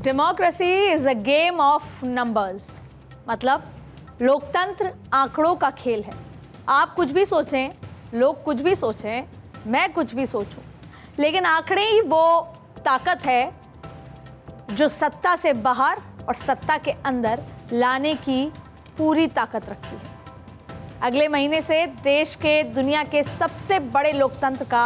Democracy is a game of numbers. मतलब लोकतंत्र आंकड़ों का खेल है। आप कुछ भी सोचें, लोग कुछ भी सोचें, मैं कुछ भी सोचूं, लेकिन आंकड़े ही वो ताकत है जो सत्ता से बाहर और सत्ता के अंदर लाने की पूरी ताकत रखती है। अगले महीने से देश के दुनिया के सबसे बड़े लोकतंत्र का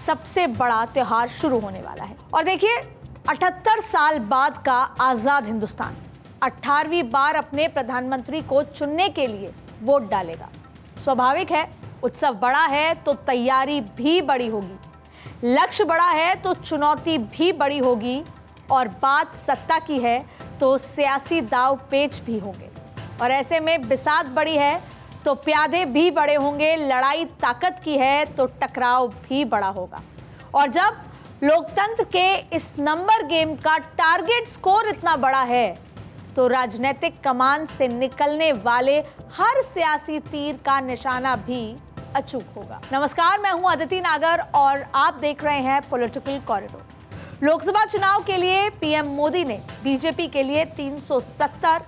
सबसे बड़ा त्योहार शुरू होने वाला है। और देखिए, 78 साल बाद का आज़ाद हिंदुस्तान 18वीं बार अपने प्रधानमंत्री को चुनने के लिए वोट डालेगा। स्वाभाविक है, उत्सव बड़ा है तो तैयारी भी बड़ी होगी, लक्ष्य बड़ा है तो चुनौती भी बड़ी होगी, और बात सत्ता की है तो सियासी दाव पेच भी होंगे। और ऐसे में बिसात बड़ी है तो प्यादे भी बड़े होंगे, लड़ाई ताकत की है तो टकराव भी बड़ा होगा। और जब लोकतंत्र के इस नंबर गेम का टारगेट स्कोर इतना बड़ा है तो राजनीतिक कमान से निकलने वाले हर सियासी तीर का निशाना भी अचूक होगा। नमस्कार, मैं हूं अदिति नागर और आप देख रहे हैं पॉलिटिकल कॉरिडोर। लोकसभा चुनाव के लिए पीएम मोदी ने बीजेपी के लिए 370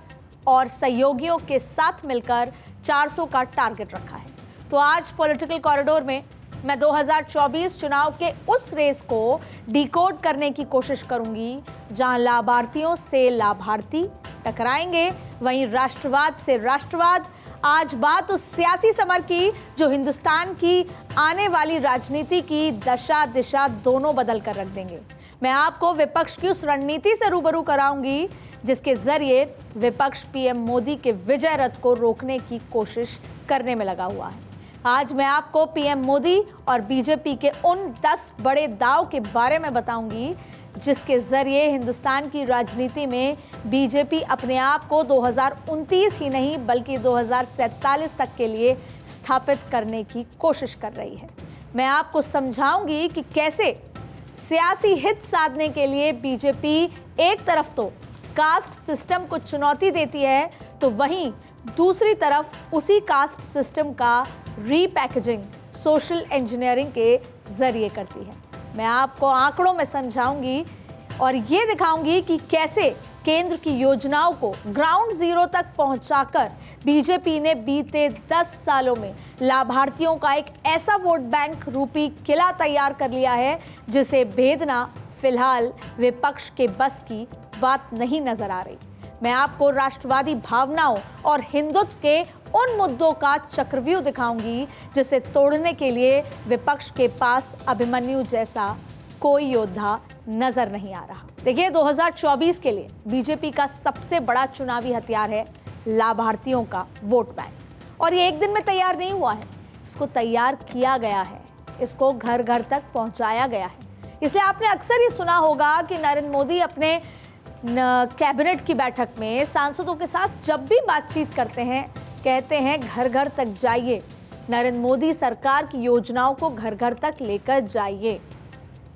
और सहयोगियों के साथ मिलकर 400 का टारगेट रखा है। तो आज पॉलिटिकल कॉरिडोर में मैं 2024 चुनाव के उस रेस को डिकोड करने की कोशिश करूंगी जहां लाभार्थियों से लाभार्थी टकराएंगे, वहीं राष्ट्रवाद से राष्ट्रवाद। आज बात उस सियासी समर की जो हिंदुस्तान की आने वाली राजनीति की दशा दिशा दोनों बदल कर रख देंगे। मैं आपको विपक्ष की उस रणनीति से रूबरू कराऊंगी जिसके जरिए विपक्ष पीएम मोदी के विजय रथ को रोकने की कोशिश करने में लगा हुआ है। आज मैं आपको पीएम मोदी और बीजेपी के उन 10 बड़े दाव के बारे में बताऊंगी जिसके जरिए हिंदुस्तान की राजनीति में बीजेपी अपने आप को 2029 ही नहीं बल्कि 2047 तक के लिए स्थापित करने की कोशिश कर रही है। मैं आपको समझाऊंगी कि कैसे सियासी हित साधने के लिए बीजेपी एक तरफ तो कास्ट सिस्टम को चुनौती देती है तो वहीं दूसरी तरफ उसी कास्ट सिस्टम का रीपैकेजिंग सोशल इंजीनियरिंग के जरिए करती है। मैं आपको आंकड़ों में समझाऊंगी और ये दिखाऊंगी कि कैसे केंद्र की योजनाओं को ग्राउंड जीरो तक पहुंचाकर बीजेपी ने बीते 10 सालों में लाभार्थियों का एक ऐसा वोट बैंक रूपी किला तैयार कर लिया है जिसे भेदना फिलहाल विपक्ष के बस की बात नहीं नजर आ रही। मैं आपको राष्ट्रवादी भावनाओं और हिंदुत्व के उन मुद्दों का चक्रव्यूह दिखाऊंगी जिसे तोड़ने के लिए विपक्ष के पास अभिमन्यु जैसा कोई योद्धा नजर नहीं आ रहा। देखिए, 2024 के लिए बीजेपी का सबसे बड़ा चुनावी हथियार है लाभार्थियों का वोट बैंक। और ये एक दिन में तैयार नहीं हुआ है, इसको तैयार किया गया है, इसको घर घर तक पहुंचाया गया है। इसलिए आपने अक्सर ये सुना होगा कि नरेंद्र मोदी अपने कैबिनेट की बैठक में सांसदों के साथ जब भी बातचीत करते हैं कहते हैं घर घर तक जाइए, नरेंद्र मोदी सरकार की योजनाओं को घर घर तक लेकर जाइए।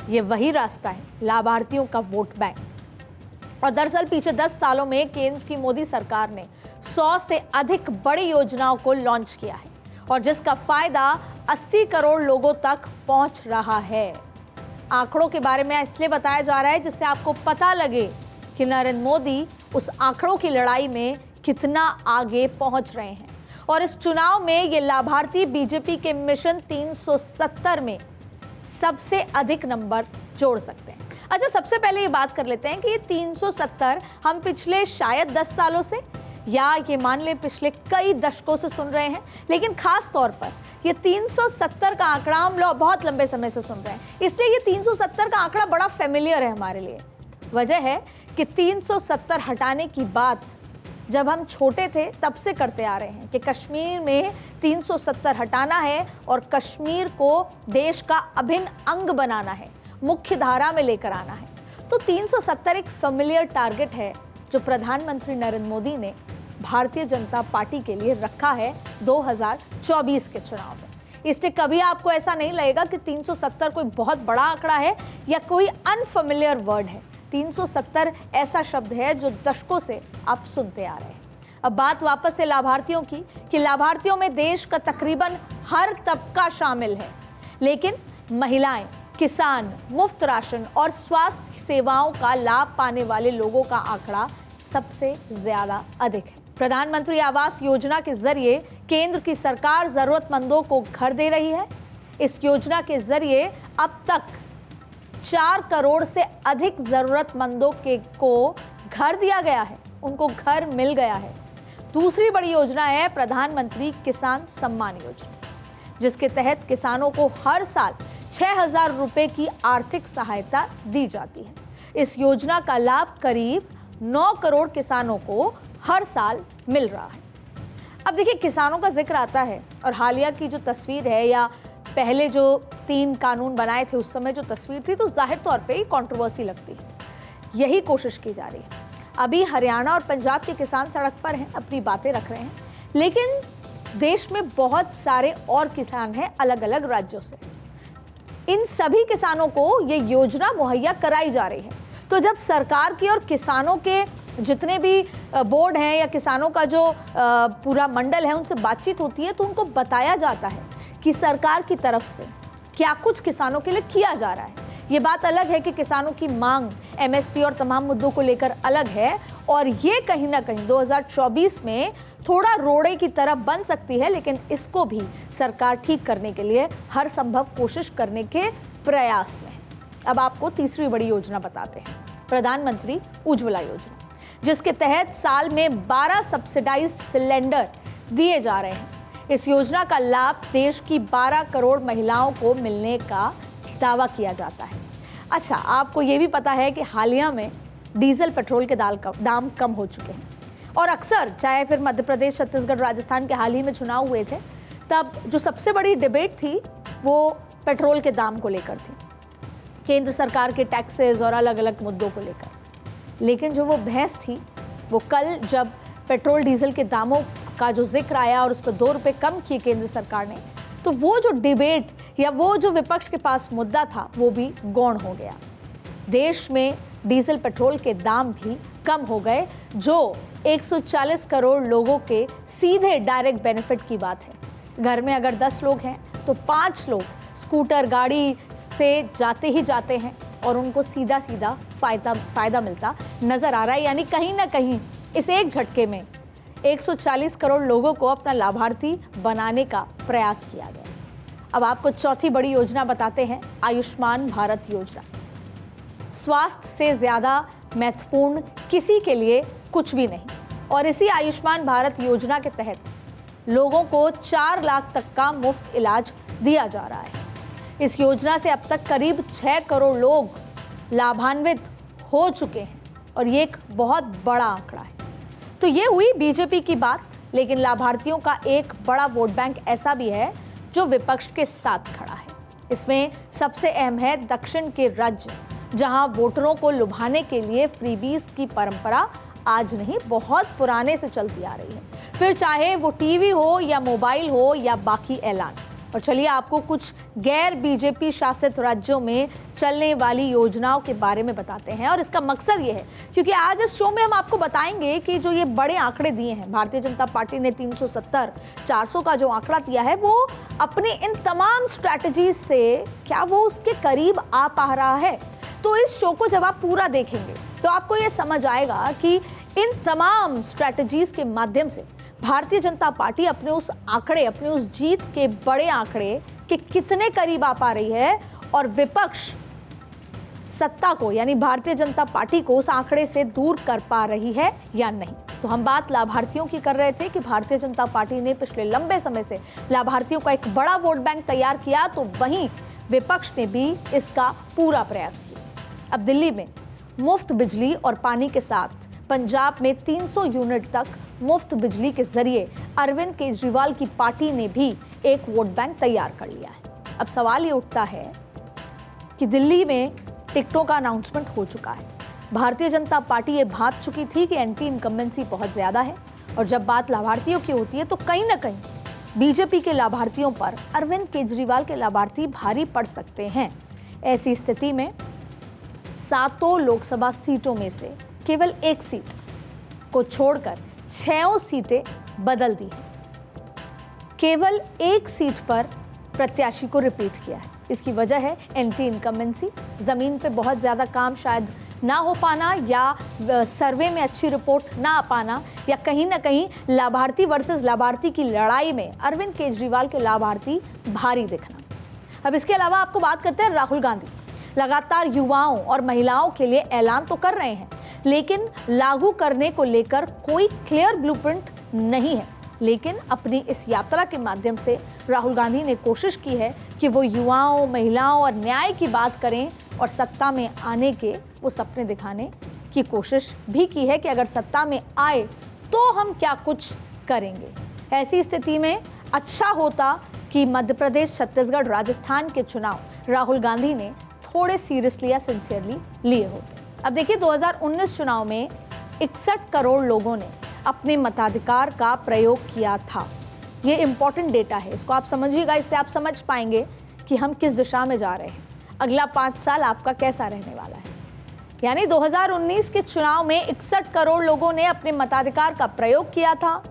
ये वही रास्ता है लाभार्थियों का वोट बैंक। और दरअसल पिछले 10 सालों में केंद्र की मोदी सरकार ने 100 से अधिक बड़ी योजनाओं को लॉन्च किया है और जिसका फायदा 80 करोड़ लोगों तक पहुंच रहा है। आंकड़ों के बारे में इसलिए बताया जा रहा है जिससे आपको पता लगे कि नरेंद्र मोदी उस आंकड़ों की लड़ाई में कितना आगे पहुंच रहे हैं। और इस चुनाव में ये लाभार्थी बीजेपी के मिशन 370 में सबसे अधिक नंबर जोड़ सकते हैं। अच्छा, सबसे पहले ये बात कर लेते हैं कि ये 370 हम पिछले शायद 10 सालों से या ये मान ले पिछले कई दशकों से सुन रहे हैं, लेकिन खास तौर पर ये 370 का आंकड़ा हम लोग बहुत लंबे समय से सुन रहे हैं, इसलिए ये 370 का आंकड़ा बड़ा फेमिलियर है हमारे लिए। वजह है कि 370 हटाने की बात जब हम छोटे थे तब से करते आ रहे हैं कि कश्मीर में 370 हटाना है और कश्मीर को देश का अभिन्न अंग बनाना है, मुख्य धारा में लेकर आना है। तो 370 एक फेमिलियर टारगेट है जो प्रधानमंत्री नरेंद्र मोदी ने भारतीय जनता पार्टी के लिए रखा है 2024 के चुनाव में। इससे कभी आपको ऐसा नहीं लगेगा कि 370 कोई बहुत बड़ा आंकड़ा है या कोई अनफेमिलियर वर्ड है। 370 ऐसा शब्द है जो दशकों से आप सुनते आ रहे हैं। अब बात वापस से लाभार्थियों की कि लाभार्थियों में देश का तकरीबन हर तबका शामिल है, लेकिन महिलाएं किसान, मुफ्त राशन और स्वास्थ्य सेवाओं का लाभ पाने वाले लोगों का आंकड़ा सबसे ज्यादा अधिक है। प्रधानमंत्री आवास योजना के जरिए केंद्र की सरकार जरूरतमंदों को घर दे रही है। इस योजना के जरिए अब तक 4 करोड़ से अधिक जरूरतमंदों को घर दिया गया है, उनको घर मिल गया है। दूसरी बड़ी योजना है प्रधानमंत्री किसान सम्मान योजना, जिसके तहत किसानों को हर साल 6,000 रुपए की आर्थिक सहायता दी जाती है। इस योजना का लाभ करीब 9 करोड़ किसानों को हर साल मिल रहा है। अब देखिए, किसानों का जिक्र आता है और हालिया की जो तस्वीर है या पहले जो 3 कानून बनाए थे उस समय जो तस्वीर थी, तो जाहिर तौर पे ही कंट्रोवर्सी लगती है। यही कोशिश की जा रही है। अभी हरियाणा और पंजाब के किसान सड़क पर हैं, अपनी बातें रख रहे हैं, लेकिन देश में बहुत सारे और किसान हैं अलग अलग राज्यों से। इन सभी किसानों को ये योजना मुहैया कराई जा रही है। तो जब सरकार की और किसानों के जितने भी बोर्ड हैं या किसानों का जो पूरा मंडल है उनसे बातचीत होती है, तो उनको बताया जाता है कि सरकार की तरफ से क्या कुछ किसानों के लिए किया जा रहा है। ये बात अलग है कि किसानों की मांग एमएसपी और तमाम मुद्दों को लेकर अलग है, और ये कहीं ना कहीं 2024 में थोड़ा रोड़े की तरह बन सकती है, लेकिन इसको भी सरकार ठीक करने के लिए हर संभव कोशिश करने के प्रयास में। अब आपको तीसरी बड़ी योजना बताते हैं, प्रधानमंत्री उज्ज्वला योजना, जिसके तहत साल में 12 सब्सिडाइज्ड सिलेंडर दिए जा रहे हैं। इस योजना का लाभ देश की 12 करोड़ महिलाओं को मिलने का दावा किया जाता है। अच्छा, आपको ये भी पता है कि हालिया में डीजल पेट्रोल के दाम कम हो चुके हैं, और अक्सर चाहे फिर मध्य प्रदेश, छत्तीसगढ़, राजस्थान के हाल ही में चुनाव हुए थे, तब जो सबसे बड़ी डिबेट थी वो पेट्रोल के दाम को लेकर थी, केंद्र सरकार के टैक्सेस और अलग अलग मुद्दों को लेकर। लेकिन जो वो बहस थी वो कल जब पेट्रोल डीजल के दामों का जो जिक्र आया और उस पर 2 रुपये कम किए केंद्र सरकार ने, तो वो जो डिबेट या वो जो विपक्ष के पास मुद्दा था वो भी गौण हो गया। देश में डीजल पेट्रोल के दाम भी कम हो गए, जो 140 करोड़ लोगों के सीधे डायरेक्ट बेनिफिट की बात है। घर में अगर 10 लोग हैं तो 5 लोग स्कूटर गाड़ी से जाते ही जाते हैं और उनको सीधा सीधा फायदा मिलता नजर आ रहा है। यानी कहीं ना कहीं इस एक झटके में 140 करोड़ लोगों को अपना लाभार्थी बनाने का प्रयास किया गया। अब आपको चौथी बड़ी योजना बताते हैं, आयुष्मान भारत योजना। स्वास्थ्य से ज्यादा महत्वपूर्ण किसी के लिए कुछ भी नहीं, और इसी आयुष्मान भारत योजना के तहत लोगों को 4 लाख तक का मुफ्त इलाज दिया जा रहा है। इस योजना से अब तक करीब 6 करोड़ लोग लाभान्वित हो चुके हैं, और ये एक बहुत बड़ा आंकड़ा है। तो ये हुई बीजेपी की बात, लेकिन लाभार्थियों का एक बड़ा वोट बैंक ऐसा भी है जो विपक्ष के साथ खड़ा है। इसमें सबसे अहम है दक्षिण के राज्य, जहां वोटरों को लुभाने के लिए फ्रीबीज की परंपरा आज नहीं, बहुत पुराने से चलती आ रही है, फिर चाहे वो टीवी हो या मोबाइल हो या बाकी ऐलान। और चलिए आपको कुछ गैर बीजेपी शासित राज्यों में चलने वाली योजनाओं के बारे में बताते हैं। और इसका मकसद ये है, क्योंकि आज इस शो में हम आपको बताएंगे कि जो ये बड़े आंकड़े दिए हैं, भारतीय जनता पार्टी ने 370, 400 का जो आंकड़ा दिया है, वो अपनी इन तमाम स्ट्रैटेजीज से क्या वो उसके करीब आ पा रहा है। तो इस शो को जब आप पूरा देखेंगे तो आपको ये समझ आएगा कि इन तमाम स्ट्रैटेजीज के माध्यम से भारतीय जनता पार्टी अपने उस आंकड़े, अपने उस जीत के बड़े आंकड़े के कितने करीब आ पा रही है, और विपक्ष सत्ता को यानी भारतीय जनता पार्टी को उस आंकड़े से दूर कर पा रही है या नहीं। तो हम बात लाभार्थियों की कर रहे थे कि भारतीय जनता पार्टी ने पिछले लंबे समय से लाभार्थियों का एक बड़ा वोट बैंक तैयार किया, तो वहीं विपक्ष ने भी इसका पूरा प्रयास किया। अब दिल्ली में मुफ्त बिजली और पानी के साथ पंजाब में 300 यूनिट तक मुफ्त बिजली के जरिए अरविंद केजरीवाल की पार्टी ने भी एक वोट बैंक तैयार कर लिया है। अब सवाल ये उठता है कि दिल्ली में टिकटों का अनाउंसमेंट हो चुका है। भारतीय जनता पार्टी ये भांप चुकी थी कि एंटी इनकम्बेंसी बहुत ज्यादा है, और जब बात लाभार्थियों की होती है तो कहीं ना कहीं बीजेपी के लाभार्थियों पर अरविंद केजरीवाल के लाभार्थी भारी पड़ सकते हैं। ऐसी स्थिति में 7 लोकसभा सीटों में से केवल 1 सीट को छोड़कर 6 सीटें बदल दी हैं। केवल 1 सीट पर प्रत्याशी को रिपीट किया है। इसकी वजह है एंटी इनकम्बेंसी, ज़मीन पे बहुत ज़्यादा काम शायद ना हो पाना, या सर्वे में अच्छी रिपोर्ट ना आ पाना, या कहीं ना कहीं लाभार्थी वर्सेस लाभार्थी की लड़ाई में अरविंद केजरीवाल के लाभार्थी भारी दिखना। अब इसके अलावा आपको बात करते हैं राहुल गांधी। लगातार युवाओं और महिलाओं के लिए ऐलान तो कर रहे हैं, लेकिन लागू करने को लेकर कोई क्लियर ब्लूप्रिंट नहीं है। लेकिन अपनी इस यात्रा के माध्यम से राहुल गांधी ने कोशिश की है कि वो युवाओं, महिलाओं और न्याय की बात करें और सत्ता में आने के वो सपने दिखाने की कोशिश भी की है कि अगर सत्ता में आए तो हम क्या कुछ करेंगे। ऐसी स्थिति में अच्छा होता कि मध्य प्रदेश, छत्तीसगढ़, राजस्थान के चुनाव राहुल गांधी ने थोड़े सीरियसली या सिंसियरली लिए होते। अब देखिए 2019 चुनाव में 61 करोड़ लोगों ने अपने मताधिकार का प्रयोग किया था। ये इंपॉर्टेंट डेटा है, इसको आप समझिएगा, इससे आप समझ पाएंगे कि हम किस दिशा में जा रहे हैं, अगला 5 साल आपका कैसा रहने वाला है। यानी 2019 के चुनाव में 61 करोड़ लोगों ने अपने मताधिकार का प्रयोग किया था।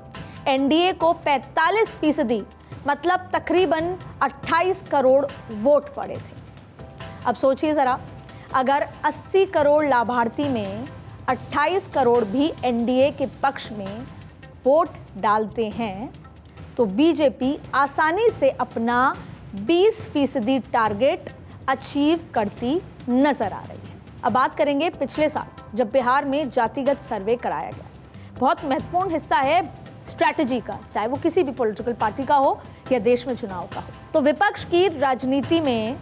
एनडीए को 45%, मतलब तकरीबन 28 करोड़ वोट पड़े थे। अब सोचिए ज़रा, अगर 80 करोड़ लाभार्थी में 28 करोड़ भी एनडीए के पक्ष में वोट डालते हैं तो बीजेपी आसानी से अपना 20% टारगेट अचीव करती नजर आ रही है। अब बात करेंगे पिछले साल जब बिहार में जातिगत सर्वे कराया गया। बहुत महत्वपूर्ण हिस्सा है स्ट्रैटेजी का, चाहे वो किसी भी पॉलिटिकल पार्टी का हो या देश में चुनाव का हो। तो विपक्ष की राजनीति में,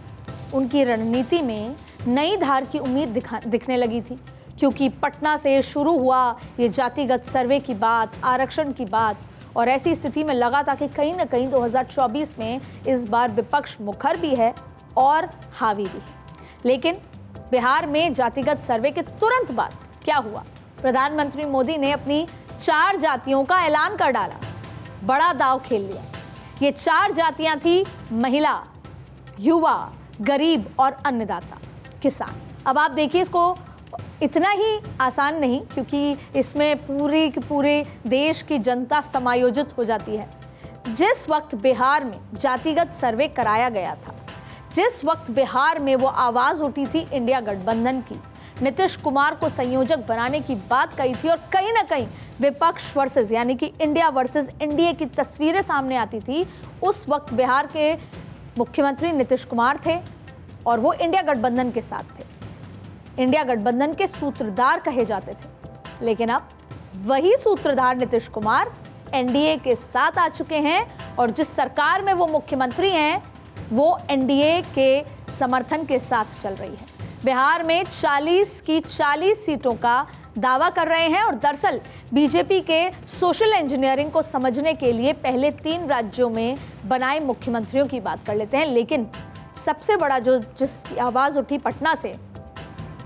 उनकी रणनीति में नई धार की उम्मीद दिखने लगी थी, क्योंकि पटना से शुरू हुआ ये जातिगत सर्वे की बात, आरक्षण की बात, और ऐसी स्थिति में लगा था कि कहीं ना कहीं 2024 में इस बार विपक्ष मुखर भी है और हावी भी है। लेकिन बिहार में जातिगत सर्वे के तुरंत बाद क्या हुआ? प्रधानमंत्री मोदी ने अपनी 4 जातियों का ऐलान कर डाला, बड़ा दांव खेल लिया। ये 4 जातियां थी महिला, युवा, गरीब और अन्नदाता, किसान। अब आप देखिए, इसको इतना ही आसान नहीं, क्योंकि इसमें पूरे देश की जनता समायोजित हो जाती है। जिस वक्त बिहार में जातिगत सर्वे कराया गया था, जिस वक्त बिहार में वो आवाज़ उठी थी इंडिया गठबंधन की, नीतीश कुमार को संयोजक बनाने की बात कही थी, और कहीं ना कहीं विपक्ष वर्सेस, यानी कि इंडिया वर्सेस एनडीए की तस्वीरें सामने आती थी, उस वक्त बिहार के मुख्यमंत्री नीतीश कुमार थे और वो इंडिया गठबंधन के साथ थे, इंडिया गठबंधन के सूत्रधार कहे जाते थे। लेकिन अब वही सूत्रधार नीतीश कुमार एनडीए के साथ आ चुके हैं, और जिस सरकार में वो मुख्यमंत्री हैं वो एनडीए के समर्थन के साथ चल रही है। बिहार में 40 की 40 सीटों का दावा कर रहे हैं, और दरअसल बीजेपी के सोशल इंजीनियरिंग को समझने के लिए पहले 3 राज्यों में बनाए मुख्यमंत्रियों की बात कर लेते हैं। लेकिन सबसे बड़ा जिसकी आवाज़ उठी पटना से,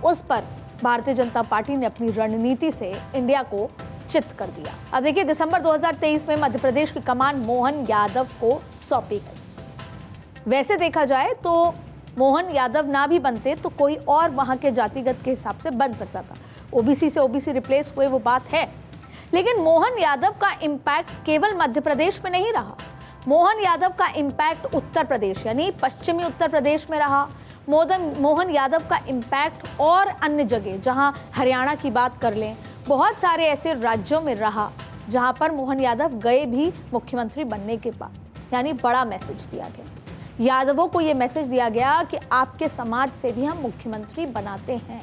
उस पर भारतीय जनता पार्टी ने अपनी रणनीति से इंडिया को चित कर दिया। अब देखिए, दिसंबर 2023 में मध्य प्रदेश की कमान मोहन यादव को सौंपी गई। वैसे देखा जाए तो मोहन यादव ना भी बनते तो कोई और वहां के जातिगत के हिसाब से बन सकता था। ओबीसी से ओबीसी रिप्लेस हुए, वो बात है। लेकिन मोहन यादव का इम्पैक्ट केवल मध्य प्रदेश में नहीं रहा। मोहन यादव का इम्पैक्ट उत्तर प्रदेश, यानी पश्चिमी उत्तर प्रदेश में रहा। मोहन यादव का इम्पैक्ट और अन्य जगह, जहां हरियाणा की बात कर लें, बहुत सारे ऐसे राज्यों में रहा जहां पर मोहन यादव गए भी मुख्यमंत्री बनने के बाद। यानी बड़ा मैसेज दिया गया, यादवों को ये मैसेज दिया गया कि आपके समाज से भी हम मुख्यमंत्री बनाते हैं।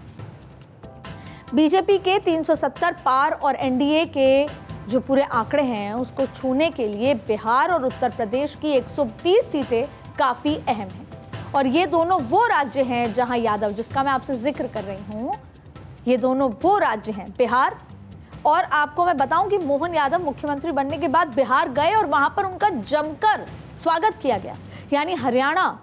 बीजेपी के 370 पार और एनडीए के जो पूरे आंकड़े हैं उसको छूने के लिए बिहार और उत्तर प्रदेश की 120 सीटें काफ़ी अहम हैं। और ये दोनों वो राज्य हैं जहां यादव, जिसका मैं आपसे जिक्र कर रही हूँ, ये दोनों वो राज्य हैं, बिहार। और आपको मैं बताऊं कि मोहन यादव मुख्यमंत्री बनने के बाद बिहार गए और वहां पर उनका जमकर स्वागत किया गया। यानी हरियाणा,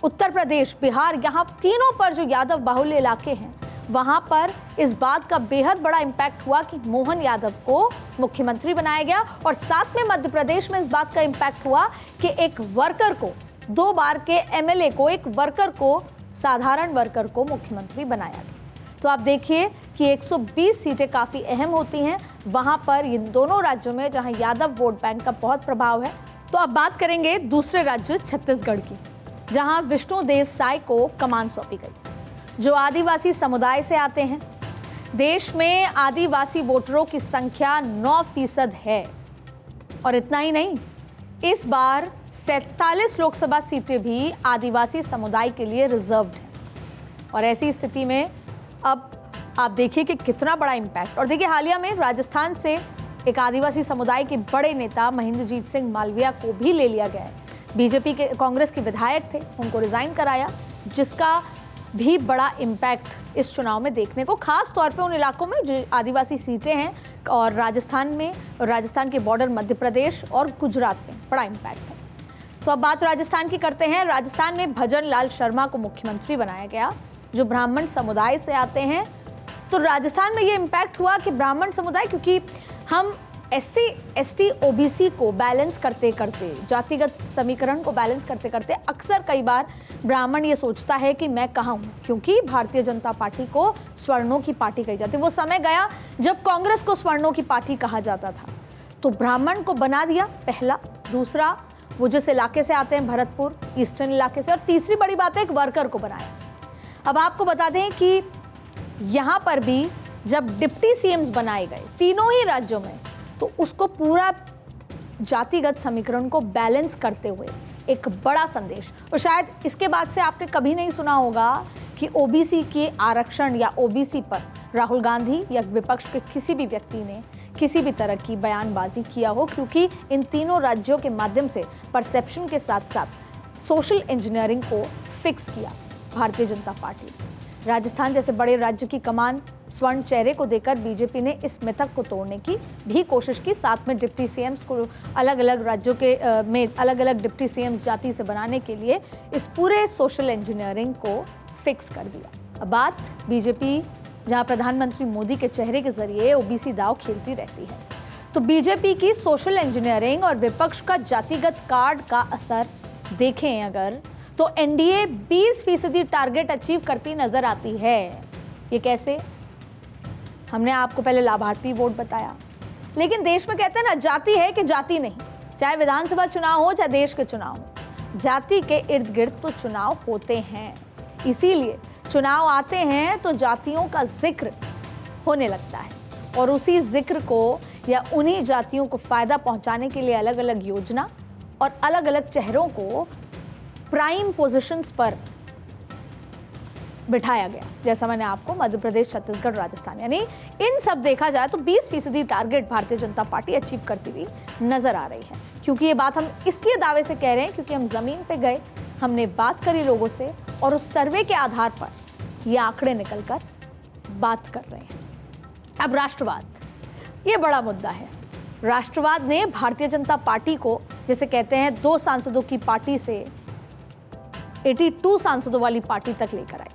उत्तर प्रदेश, बिहार, यहाँ तीनों पर जो यादव बाहुल्य इलाके हैं, वहां पर इस बात का बेहद बड़ा इम्पैक्ट हुआ कि मोहन यादव को मुख्यमंत्री बनाया गया। और साथ में मध्य प्रदेश में इस बात का इम्पैक्ट हुआ कि एक वर्कर को, 2 बार के एमएलए को, एक वर्कर को, साधारण वर्कर को मुख्यमंत्री बनाया गया। तो आप देखिए कि 120 सीटें काफ़ी अहम होती हैं वहाँ पर, इन दोनों राज्यों में जहाँ यादव वोट बैंक का बहुत प्रभाव है। तो अब बात करेंगे दूसरे राज्य छत्तीसगढ़ की। जहां विष्णुदेव साय को कमान सौंपी गई, जो आदिवासी समुदाय से आते हैं। देश में आदिवासी वोटरों की संख्या 9% है। और इतना ही नहीं, इस बार 47 लोकसभा सीटें भी आदिवासी समुदाय के लिए रिजर्व्ड हैं। और ऐसी स्थिति में अब आप देखिए कि कितना बड़ा इम्पैक्ट। और देखिए, हालिया में राजस्थान से एक आदिवासी समुदाय के बड़े नेता महेंद्रजीत सिंह मालविया को भी ले लिया गया है। बीजेपी के कांग्रेस के विधायक थे, उनको रिजाइन कराया, जिसका भी बड़ा इम्पैक्ट इस चुनाव में देखने को, खास तौर पे उन इलाकों में जो आदिवासी सीटें हैं और राजस्थान के बॉर्डर मध्य प्रदेश और गुजरात में बड़ा इम्पैक्ट है। तो अब बात राजस्थान की करते हैं। राजस्थान में भजन लाल शर्मा को मुख्यमंत्री बनाया गया, जो ब्राह्मण समुदाय से आते हैं। तो राजस्थान में ये इम्पैक्ट हुआ कि ब्राह्मण समुदाय, क्योंकि हम SC, ST, OBC को बैलेंस करते करते, जातिगत समीकरण को बैलेंस करते करते अक्सर कई बार ब्राह्मण ये सोचता है कि मैं कहाँ हूँ, क्योंकि भारतीय जनता पार्टी को स्वर्णों की पार्टी कही जाती है। वो समय गया जब कांग्रेस को स्वर्णों की पार्टी कहा जाता था। तो ब्राह्मण को बना दिया पहला। दूसरा, वो जिस इलाके से आते हैं, भरतपुर ईस्टर्न इलाके से। और तीसरी बड़ी बात है, एक वर्कर को बनाया। अब आपको बता दें कि यहाँ पर भी जब डिप्टी CMs बनाए गए तीनों ही राज्यों में, तो उसको पूरा जातिगत समीकरण को बैलेंस करते हुए एक बड़ा संदेश। और शायद इसके बाद से आपने कभी नहीं सुना होगा कि OBC के आरक्षण या OBC पर राहुल गांधी या विपक्ष के किसी भी व्यक्ति ने किसी भी तरह की बयानबाजी किया हो, क्योंकि इन तीनों राज्यों के माध्यम से परसेप्शन के साथ साथ सोशल इंजीनियरिंग को फिक्स किया भारतीय जनता पार्टी। राजस्थान जैसे बड़े राज्य की कमान स्वर्ण चेहरे को देकर बीजेपी ने इस मिथक को तोड़ने की भी कोशिश की। साथ में डिप्टी CMs को अलग अलग राज्यों के में अलग अलग डिप्टी CMs जाति से बनाने के लिए इस पूरे सोशल इंजीनियरिंग को फिक्स कर दिया। अब बात बीजेपी, जहां प्रधानमंत्री मोदी के चेहरे के जरिए OBC दांव खेलती रहती है, तो बीजेपी की सोशल इंजीनियरिंग और विपक्ष का जातिगत कार्ड का असर देखें अगर, तो NDA 20% टारगेट अचीव करती नजर आती है। ये कैसे? हमने आपको पहले लाभार्थी वोट बताया, लेकिन देश में कहते हैं ना, जाति है कि जाति नहीं। चाहे विधानसभा चुनाव हो, चाहे देश के चुनाव हो, जाति के इर्द गिर्द तो चुनाव होते हैं। इसीलिए चुनाव आते हैं तो जातियों का जिक्र होने लगता है, और उसी जिक्र को या उन्हीं जातियों को फायदा पहुंचाने के लिए अलग अलग योजना और अलग अलग चेहरों को प्राइम पोजीशंस पर बिठाया गया। जैसा मैंने आपको मध्य प्रदेश, छत्तीसगढ़, राजस्थान, यानी इन सब देखा जाए तो 20% target Bharatiya Janata party achieve करती हुई नजर आ रही है। क्योंकि ये बात हम इसलिए दावे से कह रहे हैं क्योंकि हम जमीन पे गए, हमने बात करी लोगों से, और उस सर्वे के आधार पर ये आंकड़े निकलकर बात कर रहे हैं। अब राष्ट्रवाद, ये बड़ा मुद्दा है। राष्ट्रवाद ने भारतीय जनता पार्टी को, जैसे कहते हैं, 2 सांसदों की पार्टी से 82 सांसदों वाली पार्टी तक लेकर आई।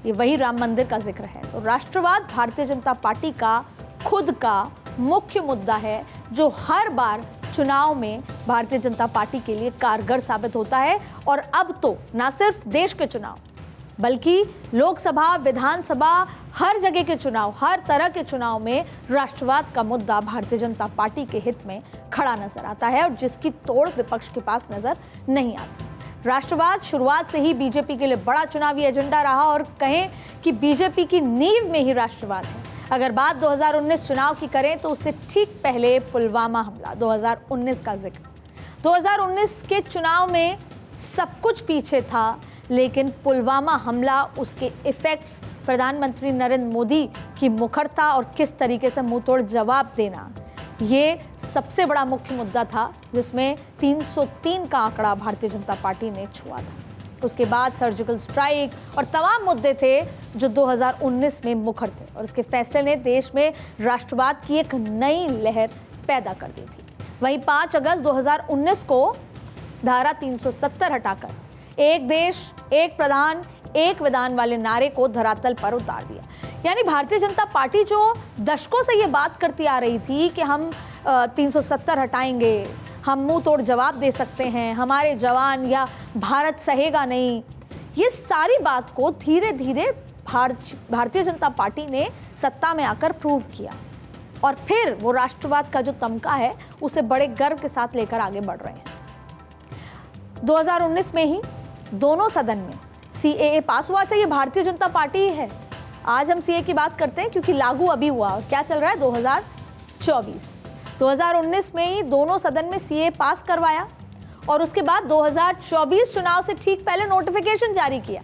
ये वही राम मंदिर का जिक्र है। तो राष्ट्रवाद भारतीय जनता पार्टी का खुद का मुख्य मुद्दा है, जो हर बार चुनाव में भारतीय जनता पार्टी के लिए कारगर साबित होता है। और अब तो ना सिर्फ देश के चुनाव, बल्कि लोकसभा, विधानसभा, हर जगह के चुनाव, हर तरह के चुनाव में राष्ट्रवाद का मुद्दा भारतीय जनता पार्टी के हित में खड़ा नजर आता है, और जिसकी तोड़ विपक्ष के पास नजर नहीं आती। राष्ट्रवाद शुरुआत से ही बीजेपी के लिए बड़ा चुनावी एजेंडा रहा, और कहें कि बीजेपी की नींव में ही राष्ट्रवाद है। अगर बात 2019 चुनाव की करें तो उससे ठीक पहले पुलवामा हमला, 2019 का जिक्र। 2019 के चुनाव में सब कुछ पीछे था, लेकिन पुलवामा हमला, उसके इफेक्ट्स, प्रधानमंत्री नरेंद्र मोदी की मुखरता और किस तरीके से मुंहतोड़ जवाब देना, ये सबसे बड़ा मुख्य मुद्दा था, जिसमें 303 का आंकड़ा भारतीय जनता पार्टी ने छुआ था। उसके बाद सर्जिकल स्ट्राइक और तमाम मुद्दे थे जो 2019 में मुखर थे, और उसके फैसले ने देश में राष्ट्रवाद की एक नई लहर पैदा कर दी थी। वहीं 5 अगस्त 2019 को धारा 370 हटाकर एक देश, एक प्रधान, एक विधान वाले नारे को धरातल पर उतार दिया। यानी भारतीय जनता पार्टी जो दशकों से ये बात करती आ रही थी कि हम 370 हटाएंगे, हम मुंह तोड़ जवाब दे सकते हैं, हमारे जवान या भारत सहेगा नहीं, ये सारी बात को धीरे धीरे भारतीय जनता पार्टी ने सत्ता में आकर प्रूव किया, और फिर वो राष्ट्रवाद का जो तमका है उसे बड़े गर्व के साथ लेकर आगे बढ़ रहे हैं। 2019 में ही दोनों सदन में सीएए पास हुआ। अच्छा, ये भारतीय जनता पार्टी ही है। आज हम सीए की बात करते हैं क्योंकि लागू अभी हुआ और क्या चल रहा है 2019 में ही दोनों सदन में सीए पास करवाया और उसके बाद 2024 चुनाव से ठीक पहले नोटिफिकेशन जारी किया।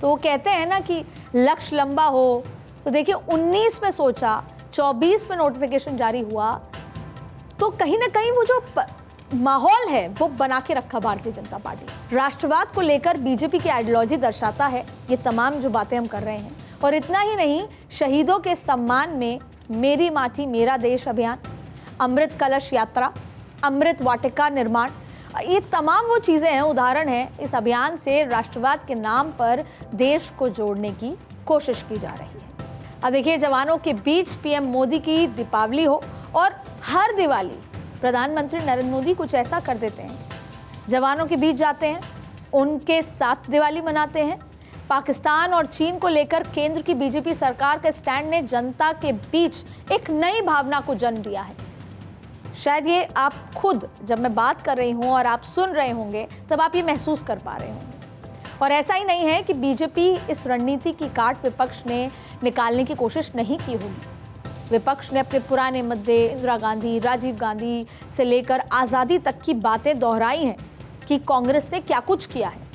तो वो कहते हैं ना कि लक्ष्य लंबा हो, तो देखिए 19 में सोचा, 24 में नोटिफिकेशन जारी हुआ, तो कहीं ना कहीं वो जो माहौल है वो बना के रखा भारतीय जनता पार्टी। राष्ट्रवाद को लेकर बीजेपी की आइडियोलॉजी दर्शाता है ये तमाम जो बातें हम कर रहे हैं। और इतना ही नहीं, शहीदों के सम्मान में मेरी माटी मेरा देश अभियान, अमृत कलश यात्रा, अमृत वाटिका निर्माण, ये तमाम वो चीज़ें हैं, उदाहरण हैं इस अभियान से राष्ट्रवाद के नाम पर देश को जोड़ने की कोशिश की जा रही है। अब देखिए, जवानों के बीच पीएम मोदी की दीपावली हो और हर दिवाली प्रधानमंत्री नरेंद्र मोदी कुछ ऐसा कर देते हैं, जवानों के बीच जाते हैं, उनके साथ दिवाली मनाते हैं। पाकिस्तान और चीन को लेकर केंद्र की बीजेपी सरकार के स्टैंड ने जनता के बीच एक नई भावना को जन्म दिया है। शायद ये आप खुद, जब मैं बात कर रही हूँ और आप सुन रहे होंगे, तब आप ये महसूस कर पा रहे होंगे। और ऐसा ही नहीं है कि बीजेपी इस रणनीति की काट विपक्ष ने निकालने की कोशिश नहीं की होगी। विपक्ष ने अपने पुराने मुद्दे, इंदिरा गांधी, राजीव गांधी से लेकर आज़ादी तक की बातें दोहराई हैं कि कांग्रेस ने क्या कुछ किया है।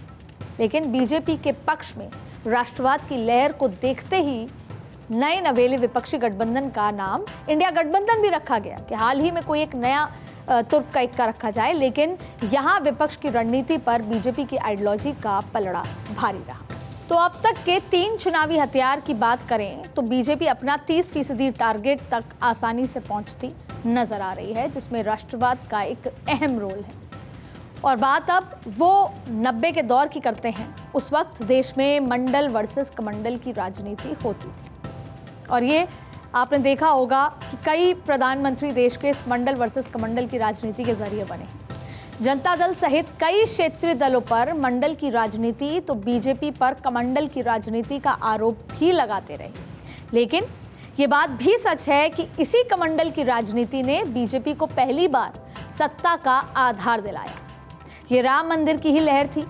लेकिन बीजेपी के पक्ष में राष्ट्रवाद की लहर को देखते ही नए नवेले विपक्षी गठबंधन का नाम इंडिया गठबंधन भी रखा गया कि हाल ही में कोई एक नया तुर्क का इक्का रखा जाए। लेकिन यहाँ विपक्ष की रणनीति पर बीजेपी की आइडियोलॉजी का पलड़ा भारी रहा। तो अब तक के 3 चुनावी हथियार की बात करें तो बीजेपी अपना 30% टारगेट तक आसानी से पहुंचती नजर आ रही है, जिसमें राष्ट्रवाद का एक अहम रोल है। और बात अब वो 90 के दौर की करते हैं। उस वक्त देश में मंडल वर्सेस कमंडल की राजनीति होती थी और ये आपने देखा होगा कि कई प्रधानमंत्री देश के इस मंडल वर्सेस कमंडल की राजनीति के जरिए बने हैं। जनता दल सहित कई क्षेत्रीय दलों पर मंडल की राजनीति तो बीजेपी पर कमंडल की राजनीति का आरोप भी लगाते रहे। लेकिन ये बात भी सच है कि इसी कमंडल की राजनीति ने बीजेपी को पहली बार सत्ता का आधार दिलाया। ये राम मंदिर की ही लहर थी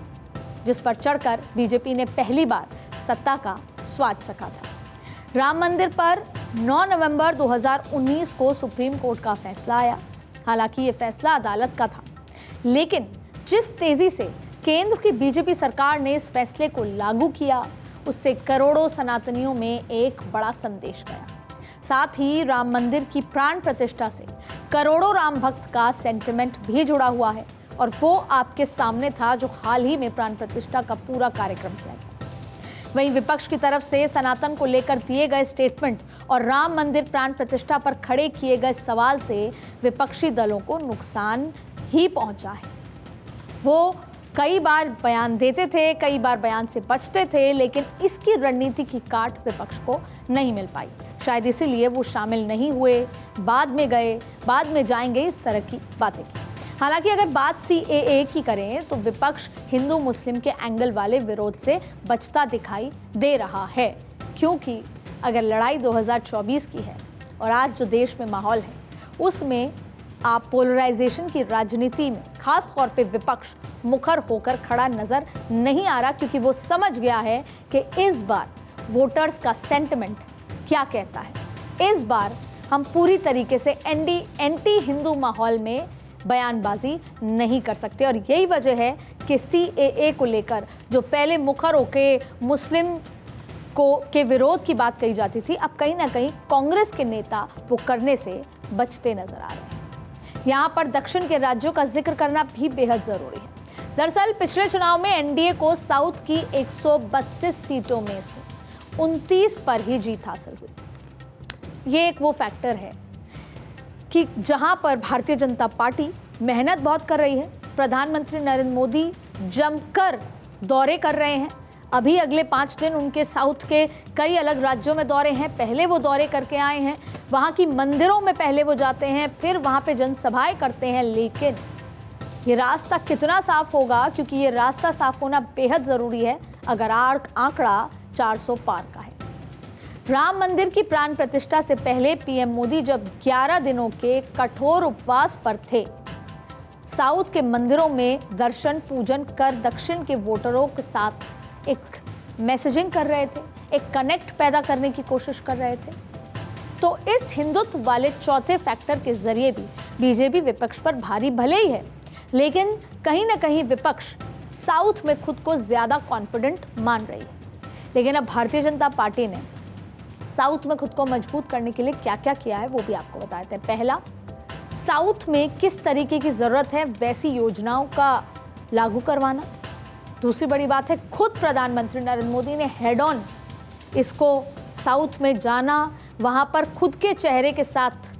जिस पर चढ़कर बीजेपी ने पहली बार सत्ता का स्वाद चखा था। राम मंदिर पर 9 नवंबर 2019 को सुप्रीम कोर्ट का फैसला आया। हालांकि ये फैसला अदालत का था, लेकिन जिस तेजी से केंद्र की बीजेपी सरकार ने इस फैसले को लागू किया, उससे करोड़ों सनातनियों में एक बड़ा संदेश गया। साथ ही राम मंदिर की प्राण प्रतिष्ठा से करोड़ों राम भक्त का सेंटिमेंट भी जुड़ा हुआ है और वो आपके सामने था जो हाल ही में प्राण प्रतिष्ठा का पूरा कार्यक्रम किया गया। वहीं विपक्ष की तरफ से सनातन को लेकर दिए गए स्टेटमेंट और राम मंदिर प्राण प्रतिष्ठा पर खड़े किए गए सवाल से विपक्षी दलों को नुकसान ही पहुंचा है। वो कई बार बयान देते थे, कई बार बयान से बचते थे, लेकिन इसकी रणनीति की काट विपक्ष को नहीं मिल पाई। शायद इसीलिए वो शामिल नहीं हुए, बाद में गए, बाद में जाएंगे, इस तरह की बातें की। हालांकि अगर बात सीएए की करें तो विपक्ष हिंदू मुस्लिम के एंगल वाले विरोध से बचता दिखाई दे रहा है, क्योंकि अगर लड़ाई 2024 की है और आज जो देश में माहौल है उसमें आप पोलराइजेशन की राजनीति में खास तौर पे विपक्ष मुखर होकर खड़ा नजर नहीं आ रहा, क्योंकि वो समझ गया है कि इस बार वोटर्स का सेंटिमेंट क्या कहता है। इस बार हम पूरी तरीके से एंटी हिंदू माहौल में बयानबाजी नहीं कर सकते और यही वजह है कि सीएए को लेकर जो पहले मुखर होके मुस्लिम के विरोध की बात कही जाती थी, अब कहीं ना कहीं कांग्रेस के नेता वो करने से बचते नजर आ रहे हैं। यहाँ पर दक्षिण के राज्यों का जिक्र करना भी बेहद जरूरी है। दरअसल पिछले चुनाव में एनडीए को साउथ की 132 सीटों में से 29 पर ही जीत हासिल हुई। ये एक वो फैक्टर है कि जहां पर भारतीय जनता पार्टी मेहनत बहुत कर रही है, प्रधानमंत्री नरेंद्र मोदी जमकर दौरे कर रहे हैं। अभी अगले 5 दिन उनके साउथ के कई अलग राज्यों में दौरे हैं। पहले वो दौरे करके आए हैं, वहाँ की मंदिरों में पहले वो जाते हैं, फिर वहाँ पे जनसभाएं करते हैं। लेकिन ये रास्ता कितना साफ होगा, क्योंकि ये रास्ता साफ होना बेहद ज़रूरी है अगर आंकड़ा 400 पार का है। राम मंदिर की प्राण प्रतिष्ठा से पहले पीएम मोदी जब 11 दिनों के कठोर उपवास पर थे साउथ के मंदिरों में दर्शन पूजन कर दक्षिण के वोटरों के साथ एक मैसेजिंग कर रहे थे, एक कनेक्ट पैदा करने की कोशिश कर रहे थे। तो इस हिंदुत्व वाले चौथे फैक्टर के जरिए भी बीजेपी विपक्ष पर भारी भले ही है, लेकिन कहीं ना कहीं विपक्ष साउथ में खुद को ज्यादा कॉन्फिडेंट मान रही है। लेकिन अब भारतीय जनता पार्टी ने साउथ में खुद को मजबूत करने के लिए क्या क्या किया है वो भी आपको बताते हैं। पहला, साउथ में किस तरीके की जरूरत है वैसी योजनाओं का लागू करवाना। दूसरी बड़ी बात है, खुद प्रधानमंत्री नरेंद्र मोदी ने हेड ऑन इसको साउथ में जाना, वहां पर खुद के चेहरे के साथ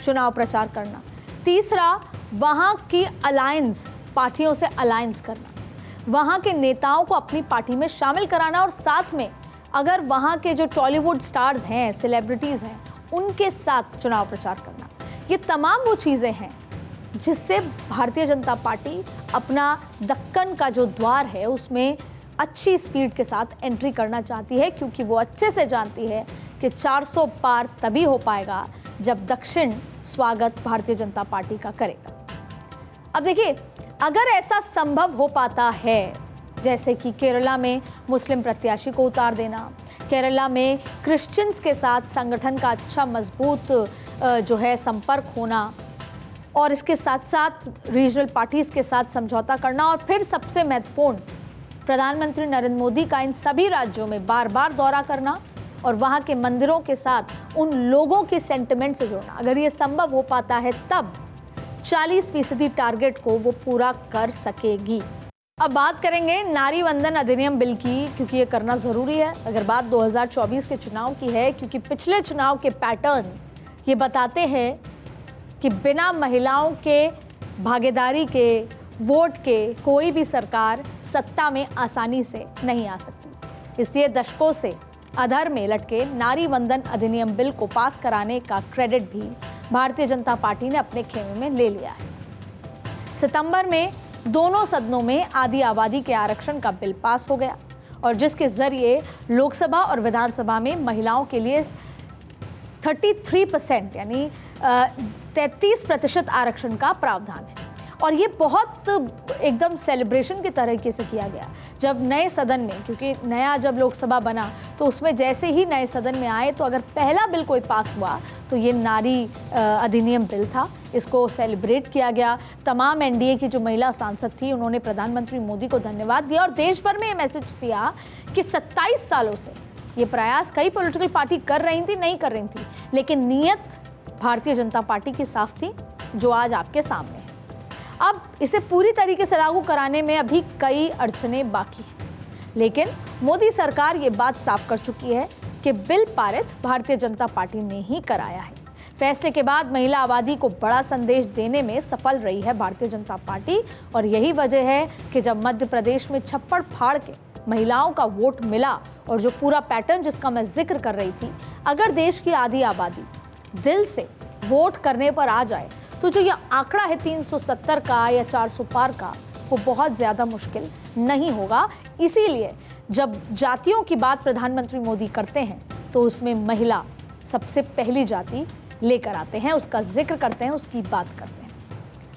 चुनाव प्रचार करना। तीसरा, वहां की अलायंस पार्टियों से अलायंस करना, वहां के नेताओं को अपनी पार्टी में शामिल कराना और साथ में अगर वहां के जो टॉलीवुड स्टार्स हैं, सेलिब्रिटीज़ हैं, उनके साथ चुनाव प्रचार करना। ये तमाम वो चीज़ें हैं जिससे भारतीय जनता पार्टी अपना दक्कन का जो द्वार है उसमें अच्छी स्पीड के साथ एंट्री करना चाहती है, क्योंकि वो अच्छे से जानती है कि 400 पार तभी हो पाएगा जब दक्षिण स्वागत भारतीय जनता पार्टी का करेगा। अब देखिए, अगर ऐसा संभव हो पाता है, जैसे कि केरला में मुस्लिम प्रत्याशी को उतार देना, केरला में क्रिश्चियंस के साथ संगठन का अच्छा मजबूत जो है संपर्क होना, और इसके साथ साथ रीजनल पार्टीज के साथ समझौता करना, और फिर सबसे महत्वपूर्ण, प्रधानमंत्री नरेंद्र मोदी का इन सभी राज्यों में बार बार दौरा करना और वहाँ के मंदिरों के साथ उन लोगों के सेंटिमेंट से जुड़ना। अगर ये संभव हो पाता है तब 40% टारगेट को वो पूरा कर सकेगी। अब बात करेंगे नारी वंदन अधिनियम बिल की, क्योंकि ये करना ज़रूरी है। अगर बात 2024 के चुनाव की है, क्योंकि पिछले चुनाव के पैटर्न ये बताते हैं कि बिना महिलाओं के भागीदारी के, वोट के, कोई भी सरकार सत्ता में आसानी से नहीं आ सकती। इसलिए दशकों से अधर में लटके नारी वंदन अधिनियम बिल को पास कराने का क्रेडिट भी भारतीय जनता पार्टी ने अपने खेमे में ले लिया है। सितंबर में दोनों सदनों में आदि आबादी के आरक्षण का बिल पास हो गया, और जिसके जरिए लोकसभा और विधानसभा में महिलाओं के लिए 33% यानी 33% आरक्षण का प्रावधान है। और ये बहुत एकदम सेलिब्रेशन के तरीके से किया गया जब नए सदन में, क्योंकि नया जब लोकसभा बना तो उसमें जैसे ही नए सदन में आए तो अगर पहला बिल कोई पास हुआ तो ये नारी अधिनियम बिल था। इसको सेलिब्रेट किया गया। तमाम एनडीए की जो महिला सांसद थी उन्होंने प्रधानमंत्री मोदी को धन्यवाद दिया और देश भर में ये मैसेज दिया कि 27 सालों से ये प्रयास कई पॉलिटिकल पार्टी कर रही थी, नहीं कर रही थी, लेकिन नीयत भारतीय जनता पार्टी की साफ थी, जो आज आपके सामने है। अब इसे पूरी तरीके से लागू कराने में अभी कई अड़चनें बाकी हैं, लेकिन मोदी सरकार ये बात साफ कर चुकी है कि बिल पारित भारतीय जनता पार्टी ने ही कराया है। फैसले के बाद महिला आबादी को बड़ा संदेश देने में सफल रही है भारतीय जनता पार्टी, और यही वजह है कि जब मध्य प्रदेश में छप्पड़ फाड़ के महिलाओं का वोट मिला और जो पूरा पैटर्न जिसका मैं जिक्र कर रही थी, अगर देश की आधी आबादी दिल से वोट करने पर आ जाए तो जो ये आंकड़ा है 370 का या 400 पार का, वो बहुत ज़्यादा मुश्किल नहीं होगा। इसीलिए जब जातियों की बात प्रधानमंत्री मोदी करते हैं तो उसमें महिला सबसे पहली जाति लेकर आते हैं, उसका जिक्र करते हैं, उसकी बात करते हैं।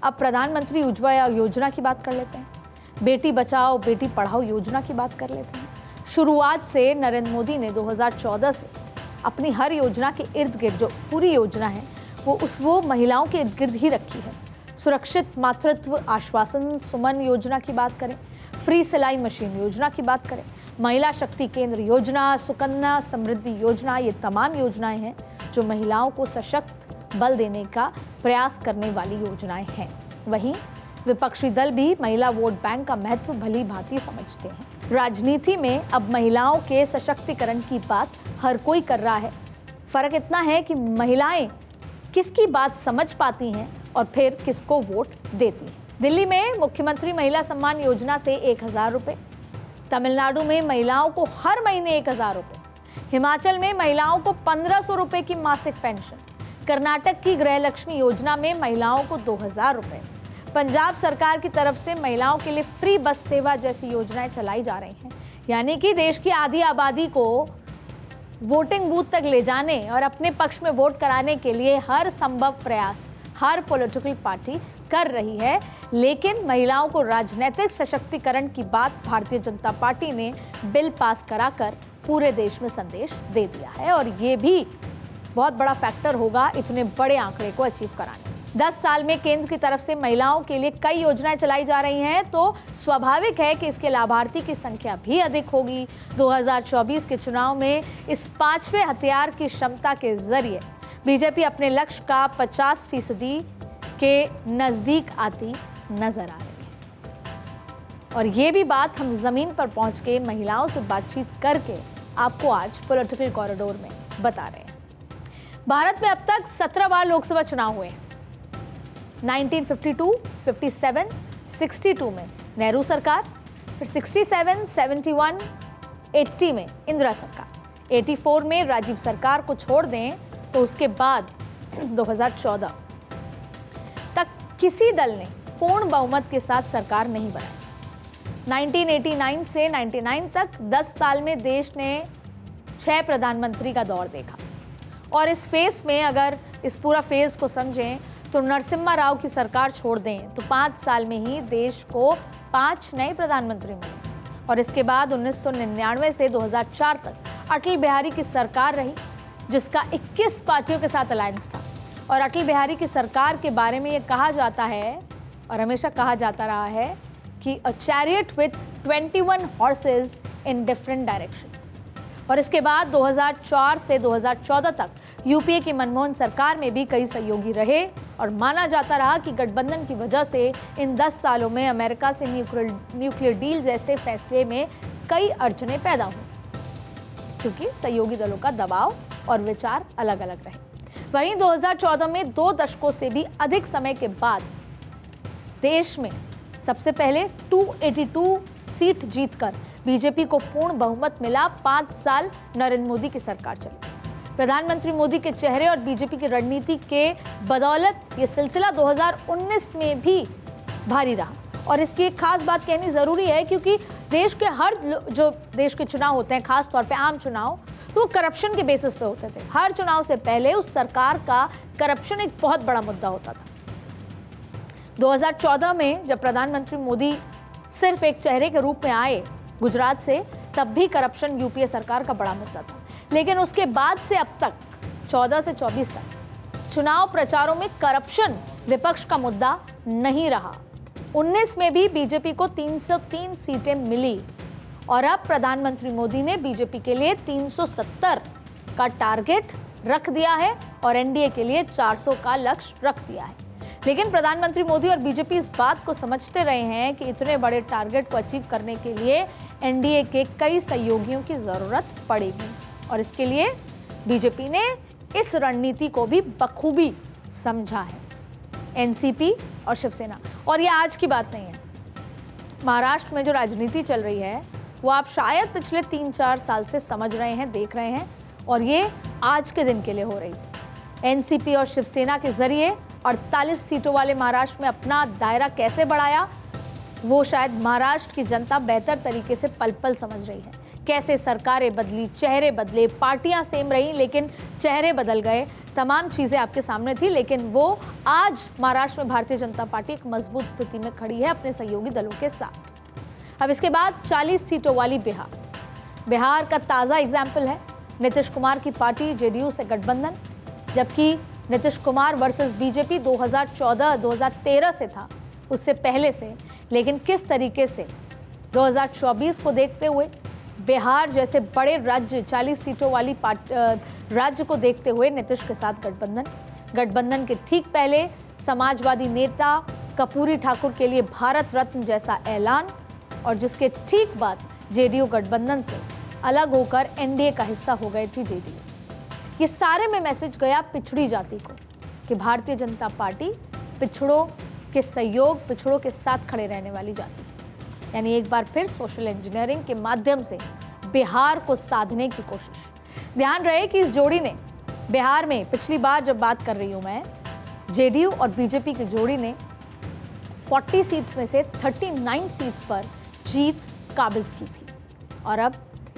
अब प्रधानमंत्री उज्ज्वला योजना की बात कर लेते हैं, बेटी बचाओ बेटी पढ़ाओ योजना की बात कर लेते हैं। शुरुआत से नरेंद्र मोदी ने 2014 से अपनी हर योजना के इर्द गिर्द जो पूरी योजना है वो महिलाओं के इर्द गिर्द ही रखी है। सुरक्षित मातृत्व आश्वासन सुमन योजना की बात करें, फ्री सिलाई मशीन योजना की बात करें, महिला शक्ति केंद्र योजना, सुकन्या समृद्धि योजना, ये तमाम योजनाएं हैं जो महिलाओं को सशक्त बल देने का प्रयास करने वाली योजनाएं हैं। वहीं विपक्षी दल भी महिला वोट बैंक का महत्व भली भांति समझते हैं। राजनीति में अब महिलाओं के सशक्तिकरण की बात हर कोई कर रहा है। फर्क इतना है कि महिलाएं किसकी बात समझ पाती हैं और फिर किसको वोट देती हैं। दिल्ली में मुख्यमंत्री महिला सम्मान योजना से 1000 रुपये, तमिलनाडु में महिलाओं को हर महीने 1000 रुपये, हिमाचल में महिलाओं को 1500 रुपये की मासिक पेंशन, कर्नाटक की गृहलक्ष्मी योजना में महिलाओं को 2000 रुपये, पंजाब सरकार की तरफ से महिलाओं के लिए फ्री बस सेवा जैसी योजनाएं चलाई जा रही हैं। यानी कि देश की आधी आबादी को वोटिंग बूथ तक ले जाने और अपने पक्ष में वोट कराने के लिए हर संभव प्रयास हर पॉलिटिकल पार्टी कर रही है। लेकिन महिलाओं को राजनीतिक सशक्तिकरण की बात भारतीय जनता पार्टी ने बिल पास कराकर पूरे देश में संदेश दे दिया है और ये भी बहुत बड़ा फैक्टर होगा इतने बड़े आंकड़े को अचीव कराने। 10 साल में केंद्र की तरफ से महिलाओं के लिए कई योजनाएं चलाई जा रही हैं, तो स्वाभाविक है कि इसके लाभार्थी की संख्या भी अधिक होगी। 2024 के चुनाव में इस 5वें हथियार की क्षमता के जरिए बीजेपी अपने लक्ष्य का 50% के नजदीक आती नजर आ रही है। और ये भी बात हम जमीन पर पहुंच के महिलाओं से बातचीत करके आपको आज पॉलिटिकल कॉरिडोर में बता रहे हैं। भारत में अब तक 17 बार लोकसभा चुनाव हुए हैं। 1952, 57, 62 में नेहरू सरकार, फिर 67, 71, 80 में इंदिरा सरकार, 84 में राजीव सरकार को छोड़ दें तो उसके बाद 2014 तक किसी दल ने पूर्ण बहुमत के साथ सरकार नहीं बनाई। 1989 से 99 तक 10 साल में देश ने 6 प्रधानमंत्री का दौर देखा और इस फेज में अगर इस पूरा फेज को समझें तो नरसिम्हा राव की सरकार छोड़ दें तो 5 साल में ही देश को 5 नए प्रधानमंत्री मिले और इसके बाद 1999 से 2004 तक अटल बिहारी की सरकार रही जिसका 21 पार्टियों के साथ अलायंस था। और अटल बिहारी की सरकार के बारे में ये कहा जाता है और हमेशा कहा जाता रहा है कि a chariot with 21 horses in different directions. और इसके बाद 2004 से 2014 तक यूपीए की मनमोहन सरकार में भी कई सहयोगी रहे और माना जाता रहा कि गठबंधन की वजह से इन 10 सालों में अमेरिका से न्यूक्लियर डील जैसे फैसले में कई अड़चनें पैदा हुई क्योंकि सहयोगी दलों का दबाव और विचार अलग अलग रहे। वहीं 2014 में 2 दशकों से भी अधिक समय के बाद देश में सबसे पहले 282 सीट जीतकर बीजेपी को पूर्ण बहुमत मिला। 5 साल नरेंद्र मोदी की सरकार चली। प्रधानमंत्री मोदी के चेहरे और बीजेपी की रणनीति के बदौलत ये सिलसिला 2019 में भी भारी रहा और इसकी एक खास बात कहनी जरूरी है क्योंकि देश के हर जो देश के चुनाव होते हैं, खास तौर पे आम चुनाव, तो करप्शन के बेसिस पे होते थे। हर चुनाव से पहले उस सरकार का करप्शन एक बहुत बड़ा मुद्दा होता था। 2014 में जब प्रधानमंत्री मोदी सिर्फ एक चेहरे के रूप में आए गुजरात से, तब भी करप्शन यूपीए सरकार का बड़ा मुद्दा था। लेकिन उसके बाद से अब तक 14 से 24 तक चुनाव प्रचारों में करप्शन विपक्ष का मुद्दा नहीं रहा। 19 में भी बीजेपी को 303 सीटें मिली और अब प्रधानमंत्री मोदी ने बीजेपी के लिए 370 का टारगेट रख दिया है और एनडीए के लिए 400 का लक्ष्य रख दिया है। लेकिन प्रधानमंत्री मोदी और बीजेपी इस बात को समझते रहे हैं कि इतने बड़े टारगेट को अचीव करने के लिए एनडीए के कई सहयोगियों की जरूरत पड़ेगी और इसके लिए बीजेपी ने इस रणनीति को भी बखूबी समझा है। एनसीपी और शिवसेना, और ये आज की बात नहीं है। महाराष्ट्र में जो राजनीति चल रही है वो आप शायद पिछले 3-4 साल से समझ रहे हैं, देख रहे हैं और ये आज के दिन के लिए हो रही है। एनसीपी और शिवसेना के जरिए 48 सीटों वाले महाराष्ट्र में अपना दायरा कैसे बढ़ाया वो शायद महाराष्ट्र की जनता बेहतर तरीके से पल पल समझ रही है। कैसे सरकारें बदली, चेहरे बदले, पार्टियां सेम रही लेकिन चेहरे बदल गए, तमाम चीज़ें आपके सामने थी। लेकिन वो आज महाराष्ट्र में भारतीय जनता पार्टी एक मजबूत स्थिति में खड़ी है अपने सहयोगी दलों के साथ। अब इसके बाद 40 सीटों वाली बिहार का ताज़ा एग्जाम्पल है नीतीश कुमार की पार्टी जेडीयू से गठबंधन, जबकि नीतीश कुमार वर्सेस बीजेपी 2014-2013 से था, उससे पहले से। लेकिन किस तरीके से 2024 को देखते हुए बिहार जैसे बड़े राज्य, 40 सीटों वाली राज्य को देखते हुए नीतीश के साथ गठबंधन के ठीक पहले समाजवादी नेता कर्पूरी ठाकुर के लिए भारत रत्न जैसा ऐलान और जिसके ठीक बाद जेडीयू गठबंधन से अलग होकर एनडीए का हिस्सा हो गए थी जेडीयू। ये सारे में मैसेज गया पिछड़ी जाति को कि भारतीय जनता पार्टी पिछड़ों के सहयोग, पिछड़ों के साथ खड़े रहने वाली जाति है। यानी एक बार फिर सोशल इंजीनियरिंग के माध्यम से बिहार को साधने की कोशिश। ध्यान रहे कि इस जोड़ी ने बिहार में, पिछली बार जब बात कर रही हूं मैं, जेडीयू और बीजेपी की जोड़ी ने 40 सीट्स में से 39 सीट्स पर जीत काबिज की थी और अब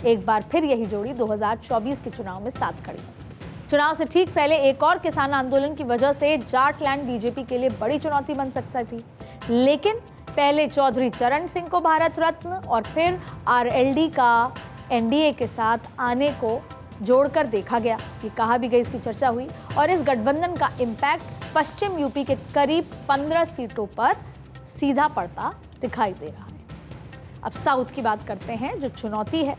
एक बार फिर यही जोड़ी 2024 के चुनाव में साथ खड़ी है। चुनाव से ठीक पहले एक और किसान आंदोलन की वजह से जाटलैंड बीजेपी के लिए बड़ी चुनौती बन सकता थी, लेकिन पहले चौधरी चरण सिंह को भारत रत्न और फिर आरएलडी का एनडीए के साथ आने को जोड़कर देखा गया। ये कहा भी गई, इसकी चर्चा हुई और इस गठबंधन का इम्पैक्ट पश्चिम यूपी के करीब 15 सीटों पर सीधा पड़ता दिखाई दे रहा है। अब साउथ की बात करते हैं, जो चुनौती है।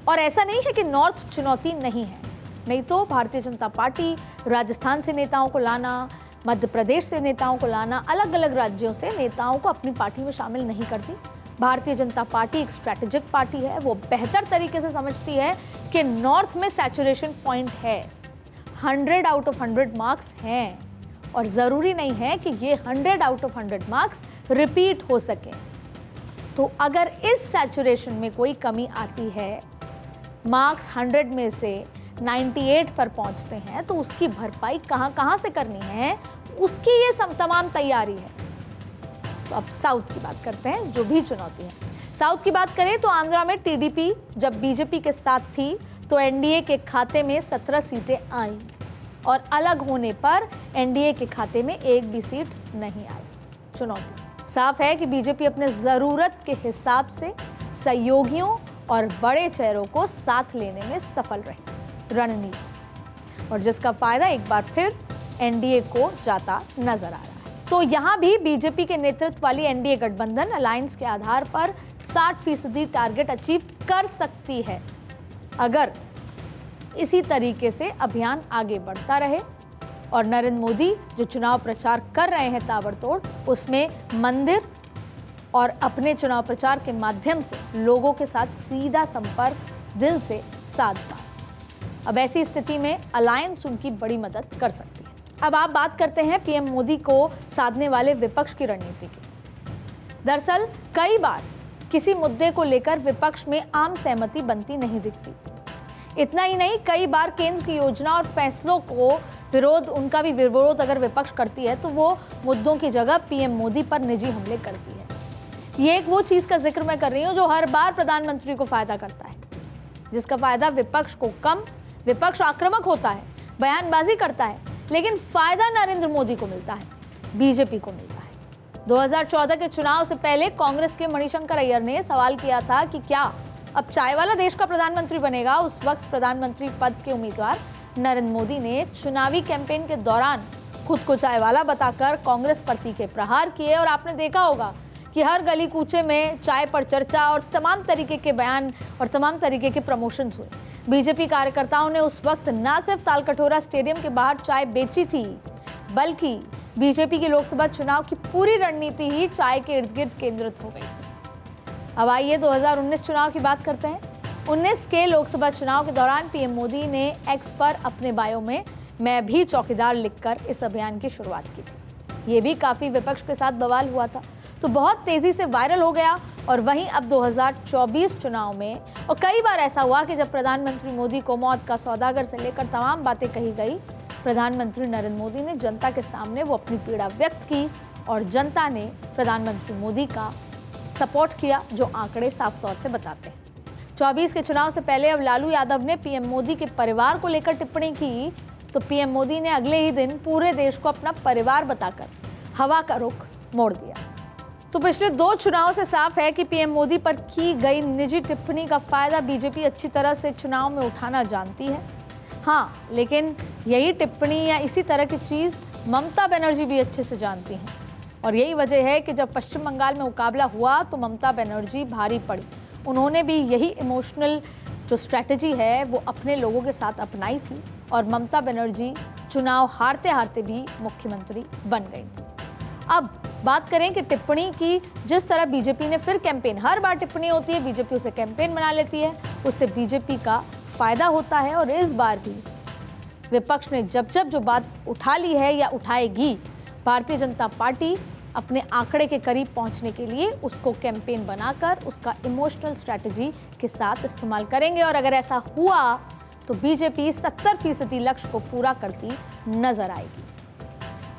और ऐसा नहीं है कि नॉर्थ चुनौती नहीं है, नहीं तो भारतीय जनता पार्टी राजस्थान से नेताओं को लाना, मध्य प्रदेश से नेताओं को लाना, अलग अलग राज्यों से नेताओं को अपनी पार्टी में शामिल नहीं करती। भारतीय जनता पार्टी एक स्ट्रैटेजिक पार्टी है। वो बेहतर तरीके से समझती है कि नॉर्थ में सैचुरेशन पॉइंट है, 100 आउट ऑफ 100 मार्क्स हैं और ज़रूरी नहीं है कि ये 100 आउट ऑफ 100 मार्क्स रिपीट हो सके। तो अगर इस सैचुरेशन में कोई कमी आती है, मार्क्स 100 में से 98 पर पहुंचते हैं, तो उसकी भरपाई कहाँ से करनी है, उसकी ये तमाम तैयारी है। तो अब साउथ की बात करते हैं, जो भी चुनौती है। साउथ की बात करें तो आंध्रा में टीडीपी जब बीजेपी के साथ थी तो एनडीए के खाते में 17 सीटें आईं और अलग होने पर एनडीए के खाते में एक भी सीट नहीं आई। चुनौती साफ है कि बीजेपी अपने ज़रूरत के हिसाब से सहयोगियों और बड़े चेहरों को साथ लेने में सफल रही रणनीति, और जिसका फायदा एक बार फिर एनडीए को जाता नजर आ रहा है। तो यहाँ भी बीजेपी के नेतृत्व वाली एनडीए गठबंधन अलायंस के आधार पर 60% टारगेट अचीव कर सकती है, अगर इसी तरीके से अभियान आगे बढ़ता रहे और नरेंद्र मोदी जो चुनाव प्रचार कर रहे हैं ताबड़तोड़, उसमें मंदिर और अपने चुनाव प्रचार के माध्यम से लोगों के साथ सीधा संपर्क दिल से साध पाए। अब ऐसी स्थिति में अलायंस उनकी बड़ी मदद कर सकती है। अब आप बात करते हैं पीएम मोदी को साधने वाले विपक्ष की रणनीति की। दरअसल कई बार किसी मुद्दे को लेकर विपक्ष में आम सहमति बनती नहीं दिखती। इतना ही नहीं, कई बार केंद्र की योजना और फैसलों को उनका भी विरोध अगर विपक्ष करती है तो वो मुद्दों की जगह पीएम मोदी पर निजी हमले करती है। ये एक वो चीज़ का जिक्र मैं कर रही हूँ जो हर बार प्रधानमंत्री को फायदा करता है, जिसका फायदा विपक्ष को कम, विपक्ष आक्रामक होता है, बयानबाजी करता है, लेकिन फायदा नरेंद्र मोदी को मिलता है, बीजेपी को मिलता है। 2014 के चुनाव से पहले कांग्रेस के मणिशंकर अय्यर ने सवाल किया था कि क्या अब चाय वाला देश का प्रधानमंत्री बनेगा। उस वक्त प्रधानमंत्री पद के उम्मीदवार नरेंद्र मोदी ने चुनावी कैंपेन के दौरान खुद को चाय वाला बताकर कांग्रेस पर तीखे प्रहार किए और आपने देखा होगा कि हर गली कूचे में चाय पर चर्चा और तमाम तरीके के बयान और तमाम तरीके के प्रमोशंस हुए। बीजेपी कार्यकर्ताओं ने उस वक्त न सिर्फ तालकटोरा स्टेडियम के बाहर चाय बेची थी, बल्कि बीजेपी की लोकसभा चुनाव की पूरी रणनीति ही चाय के इर्द गिर्द केंद्रित हो गई। अब आइए 2019 चुनाव की बात करते हैं। 19 के लोकसभा चुनाव के दौरान पीएम मोदी ने एक्स पर अपने बायो में मैं भी चौकीदार लिखकर इस अभियान की शुरुआत की थी। ये भी काफ़ी विपक्ष के साथ बवाल हुआ था, तो बहुत तेज़ी से वायरल हो गया। और वहीं अब 2024 चुनाव में और कई बार ऐसा हुआ कि जब प्रधानमंत्री मोदी को मौत का सौदागर से लेकर तमाम बातें कही गई, प्रधानमंत्री नरेंद्र मोदी ने जनता के सामने वो अपनी पीड़ा व्यक्त की और जनता ने प्रधानमंत्री मोदी का सपोर्ट किया, जो आंकड़े साफ तौर से बताते हैं। 24 के चुनाव से पहले अब लालू यादव ने पीएम मोदी के परिवार को लेकर टिप्पणी की, तो पीएम मोदी ने अगले ही दिन पूरे देश को अपना परिवार बताकर हवा का रुख मोड़ दिया। तो पिछले 2 चुनाव से साफ है कि पीएम मोदी पर की गई निजी टिप्पणी का फायदा बीजेपी अच्छी तरह से चुनाव में उठाना जानती है। हाँ, लेकिन यही टिप्पणी या इसी तरह की चीज़ ममता बनर्जी भी अच्छे से जानती हैं, और यही वजह है कि जब पश्चिम बंगाल में मुकाबला हुआ तो ममता बनर्जी भारी पड़ी। उन्होंने भी यही इमोशनल जो स्ट्रैटेजी है वो अपने लोगों के साथ अपनाई थी और ममता बनर्जी चुनाव हारते हारते भी मुख्यमंत्री बन गई थी। अब बात करें कि टिप्पणी की जिस तरह बीजेपी ने फिर कैंपेन, हर बार टिप्पणी होती है बीजेपी उसे कैंपेन बना लेती है, उससे बीजेपी का फायदा होता है। और इस बार भी विपक्ष ने जब जो बात उठा ली है या उठाएगी, भारतीय जनता पार्टी अपने आंकड़े के करीब पहुंचने के लिए उसको कैंपेन बनाकर उसका इमोशनल स्ट्रैटेजी के साथ इस्तेमाल करेंगे। और अगर ऐसा हुआ तो बीजेपी 70% लक्ष्य को पूरा करती नजर आएगी।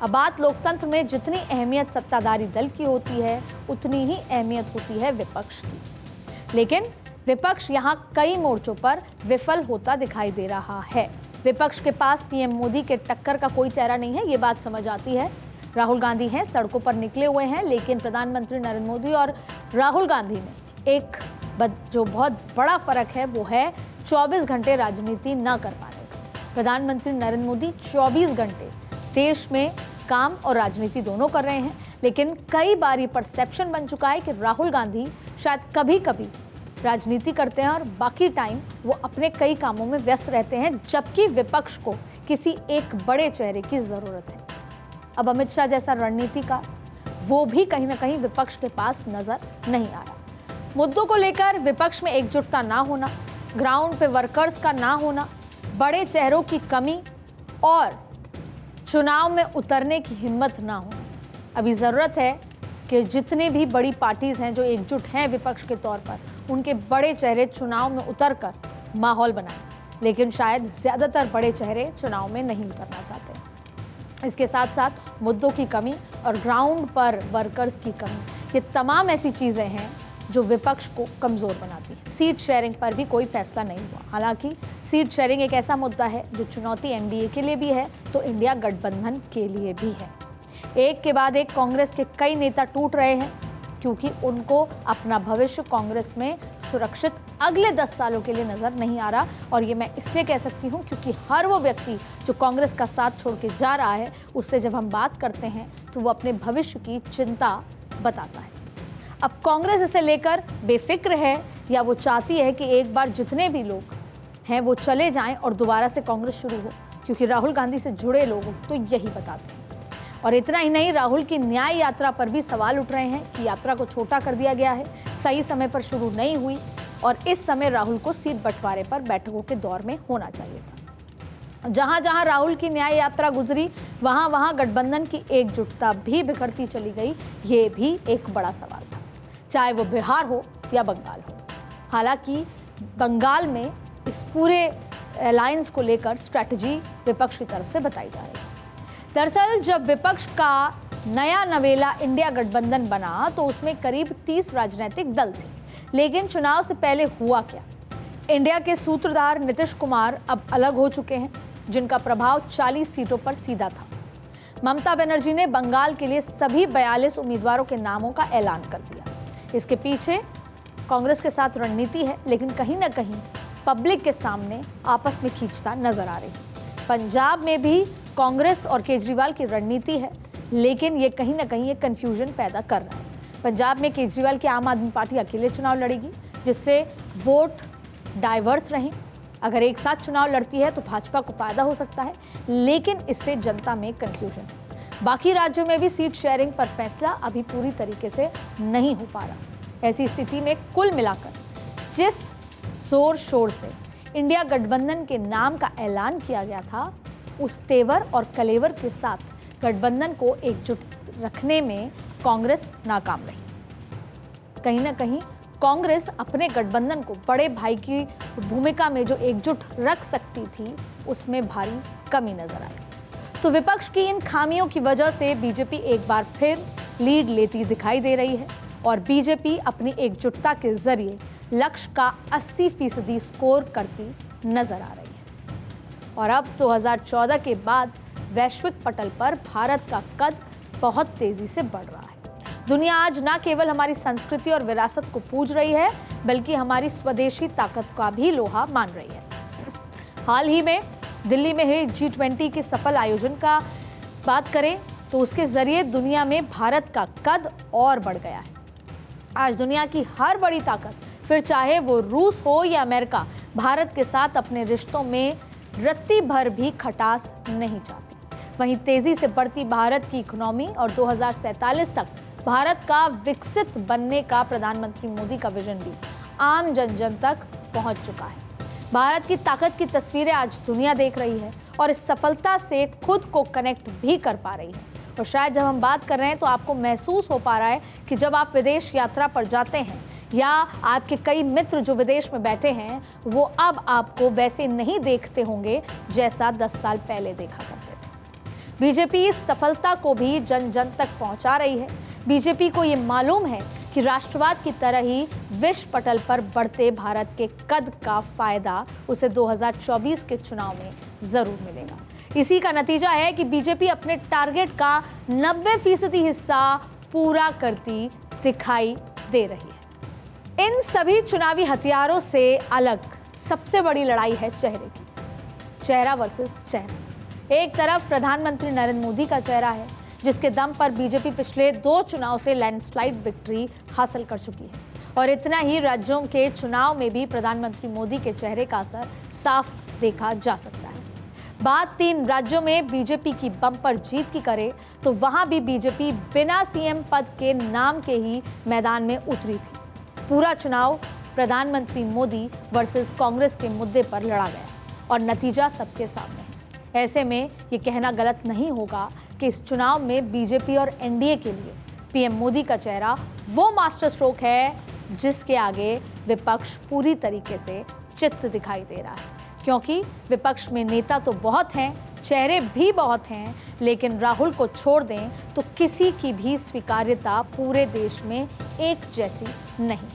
अब बात लोकतंत्र में जितनी अहमियत सत्ताधारी दल की होती है, उतनी ही अहमियत होती है विपक्ष की। लेकिन विपक्ष यहाँ कई मोर्चों पर विफल होता दिखाई दे रहा है। विपक्ष के पास पीएम मोदी के टक्कर का कोई चेहरा नहीं है, ये बात समझ आती है। राहुल गांधी हैं, सड़कों पर निकले हुए हैं, लेकिन प्रधानमंत्री नरेंद्र मोदी और राहुल गांधी में एक जो बहुत बड़ा फर्क है वो है 24 घंटे राजनीति न कर पाने का। प्रधानमंत्री नरेंद्र मोदी 24 घंटे देश में काम और राजनीति दोनों कर रहे हैं, लेकिन कई बार ये परसेप्शन बन चुका है कि राहुल गांधी शायद कभी कभी राजनीति करते हैं और बाकी टाइम वो अपने कई कामों में व्यस्त रहते हैं, जबकि विपक्ष को किसी एक बड़े चेहरे की जरूरत है। अब अमित शाह जैसा रणनीतिकार वो भी कहीं ना कहीं विपक्ष के पास नजर नहीं आ रहा। मुद्दों को लेकर विपक्ष में एकजुटता ना होना, ग्राउंड पे वर्कर्स का ना होना, बड़े चेहरों की कमी और चुनाव में उतरने की हिम्मत ना होना। अभी ज़रूरत है कि जितने भी बड़ी पार्टीज़ हैं जो एकजुट हैं विपक्ष के तौर पर, उनके बड़े चेहरे चुनाव में उतरकर माहौल बनाएं, लेकिन शायद ज़्यादातर बड़े चेहरे चुनाव में नहीं उतरना चाहते। इसके साथ साथ मुद्दों की कमी और ग्राउंड पर वर्कर्स की कमी, ये तमाम ऐसी चीज़ें हैं जो विपक्ष को कमज़ोर बनाती है। सीट शेयरिंग पर भी कोई फैसला नहीं हुआ। हालांकि सीट शेयरिंग एक ऐसा मुद्दा है जो चुनौती एनडीए के लिए भी है तो इंडिया गठबंधन के लिए भी है। एक के बाद एक कांग्रेस के कई नेता टूट रहे हैं क्योंकि उनको अपना भविष्य कांग्रेस में सुरक्षित अगले 10 सालों के लिए नजर नहीं आ रहा। और ये मैं इसलिए कह सकती हूँ क्योंकि हर वो व्यक्ति जो कांग्रेस का साथ छोड़ के जा रहा है, उससे जब हम बात करते हैं तो वो अपने भविष्य की चिंता बताता है। अब कांग्रेस इसे लेकर बेफिक्र है या वो चाहती है कि एक बार जितने भी लोग हैं वो चले जाएं और दोबारा से कांग्रेस शुरू हो, क्योंकि राहुल गांधी से जुड़े लोग तो यही बताते हैं। और इतना ही नहीं, राहुल की न्याय यात्रा पर भी सवाल उठ रहे हैं कि यात्रा को छोटा कर दिया गया है, सही समय पर शुरू नहीं हुई और इस समय राहुल को सीट बंटवारे पर बैठकों के दौर में होना चाहिए था। जहां जहां राहुल की न्याय यात्रा गुजरी वहां वहां गठबंधन की एकजुटता भी बिखरती चली गई। ये भी एक बड़ा सवाल था, चाहे वो बिहार हो या बंगाल हो। हालांकि बंगाल में इस पूरे अलायंस को लेकर स्ट्रैटेजी विपक्ष की तरफ से बताई जा रही है। दरअसल जब विपक्ष का नया नवेला इंडिया गठबंधन बना तो उसमें करीब 30 राजनीतिक दल थे, लेकिन चुनाव से पहले हुआ क्या? इंडिया के सूत्रधार नीतीश कुमार अब अलग हो चुके हैं, जिनका प्रभाव 40 सीटों पर सीधा था। ममता बनर्जी ने बंगाल के लिए सभी 42 उम्मीदवारों के नामों का ऐलान कर दिया। इसके पीछे कांग्रेस के साथ रणनीति है, लेकिन कहीं ना कहीं पब्लिक के सामने आपस में खींचता नजर आ रही है। पंजाब में भी कांग्रेस और केजरीवाल की रणनीति है, लेकिन ये कहीं ना कहीं एक कंफ्यूजन पैदा कर रहा है। पंजाब में केजरीवाल की आम आदमी पार्टी अकेले चुनाव लड़ेगी, जिससे वोट डाइवर्स रहें। अगर एक साथ चुनाव लड़ती है तो भाजपा को फायदा हो सकता है, लेकिन इससे जनता में कंफ्यूजन। बाकी राज्यों में भी सीट शेयरिंग पर फैसला अभी पूरी तरीके से नहीं हो पा रहा। ऐसी स्थिति में कुल मिलाकर जिस जोर शोर से इंडिया गठबंधन के नाम का ऐलान किया गया था, उस तेवर और कलेवर के साथ गठबंधन को एकजुट रखने में कांग्रेस नाकाम रही। कहीं ना कहीं कांग्रेस अपने गठबंधन को बड़े भाई की भूमिका में जो एकजुट रख सकती थी, उसमें भारी कमी नजर आई। तो विपक्ष की इन खामियों की वजह से बीजेपी एक बार फिर लीड लेती दिखाई दे रही है और बीजेपी अपनी एकजुटता के जरिए लक्ष्य का 80% स्कोर करती नजर आ रही है। और अब 2014 के बाद वैश्विक पटल पर भारत का कद बहुत तेजी से बढ़ रहा है। दुनिया आज न केवल हमारी संस्कृति और विरासत को पूज रही है, बल्कि हमारी स्वदेशी ताकत का भी लोहा मान रही है। हाल ही में दिल्ली में हुई G20 के सफल आयोजन का बात करें तो उसके जरिए दुनिया में भारत का कद और बढ़ गया है। आज दुनिया की हर बड़ी ताकत, फिर चाहे वो रूस हो या अमेरिका, भारत के साथ अपने रिश्तों में रत्ती भर भी खटास नहीं चाहती। वहीं तेजी से बढ़ती भारत की इकोनॉमी और 2047 तक भारत का विकसित बनने का प्रधानमंत्री मोदी का विजन भी आम जन जन तक पहुंच चुका है। भारत की ताकत की तस्वीरें आज दुनिया देख रही है और इस सफलता से खुद को कनेक्ट भी कर पा रही है। और शायद जब हम बात कर रहे हैं तो आपको महसूस हो पा रहा है कि जब आप विदेश यात्रा पर जाते हैं या आपके कई मित्र जो विदेश में बैठे हैं, वो अब आपको वैसे नहीं देखते होंगे जैसा 10 साल पहले देखा करते थे। बीजेपी इस सफलता को भी जन जन तक पहुंचा रही है। बीजेपी को ये मालूम है कि राष्ट्रवाद की तरह ही विश्व पटल पर बढ़ते भारत के कद का फायदा उसे 2024 के चुनाव में जरूर मिलेगा। इसी का नतीजा है कि बीजेपी अपने टारगेट का 90% हिस्सा पूरा करती दिखाई दे रही है। इन सभी चुनावी हथियारों से अलग सबसे बड़ी लड़ाई है चेहरे की, चेहरा वर्सेस चेहरा। एक तरफ प्रधानमंत्री नरेंद्र मोदी का चेहरा है, जिसके दम पर बीजेपी पिछले 2 चुनाव से लैंडस्लाइड विक्ट्री हासिल कर चुकी है, और इतना ही राज्यों के चुनाव में भी प्रधानमंत्री मोदी के चेहरे का असर साफ देखा जा सकता है। बात 3 राज्यों में बीजेपी की बम्पर जीत की करे तो वहां भी बीजेपी बिना सीएम पद के नाम के ही मैदान में उतरी थी। पूरा चुनाव प्रधानमंत्री मोदी वर्सेस कांग्रेस के मुद्दे पर लड़ा गया और नतीजा सबके सामने है। ऐसे में ये कहना गलत नहीं होगा कि इस चुनाव में बीजेपी और एनडीए के लिए पीएम मोदी का चेहरा वो मास्टर स्ट्रोक है जिसके आगे विपक्ष पूरी तरीके से चित्त दिखाई दे रहा है, क्योंकि विपक्ष में नेता तो बहुत हैं, चेहरे भी बहुत हैं, लेकिन राहुल को छोड़ दें तो किसी की भी स्वीकार्यता पूरे देश में एक जैसी नहीं।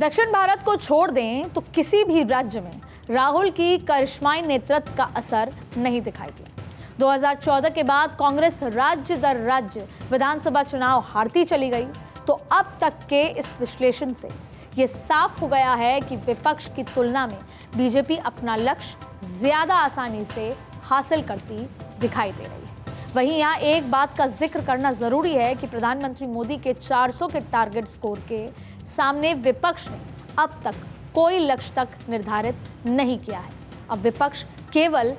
दक्षिण भारत को छोड़ दें तो किसी भी राज्य में राहुल की करिश्माई नेतृत्व का असर नहीं दिखाई दिया। 2014 के बाद कांग्रेस राज्य दर राज्य विधानसभा चुनाव हारती चली गई, तो अब तक के इस विश्लेषण से ये साफ हो गया है कि विपक्ष की तुलना में बीजेपी अपना लक्ष्य ज्यादा आसानी से हासिल करती दिखाई दे रही है। वहीं यहाँ एक बात का जिक्र करना जरूरी है कि प्रधानमंत्री मोदी के 400 के टारगेट स्कोर के सामने विपक्ष ने अब तक कोई लक्ष्य तक निर्धारित नहीं किया है। अब विपक्ष केवल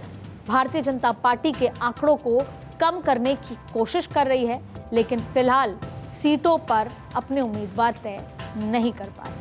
भारतीय जनता पार्टी के आंकड़ों को कम करने की कोशिश कर रही है, लेकिन फिलहाल सीटों पर अपने उम्मीदवार तय नहीं कर पा रहे।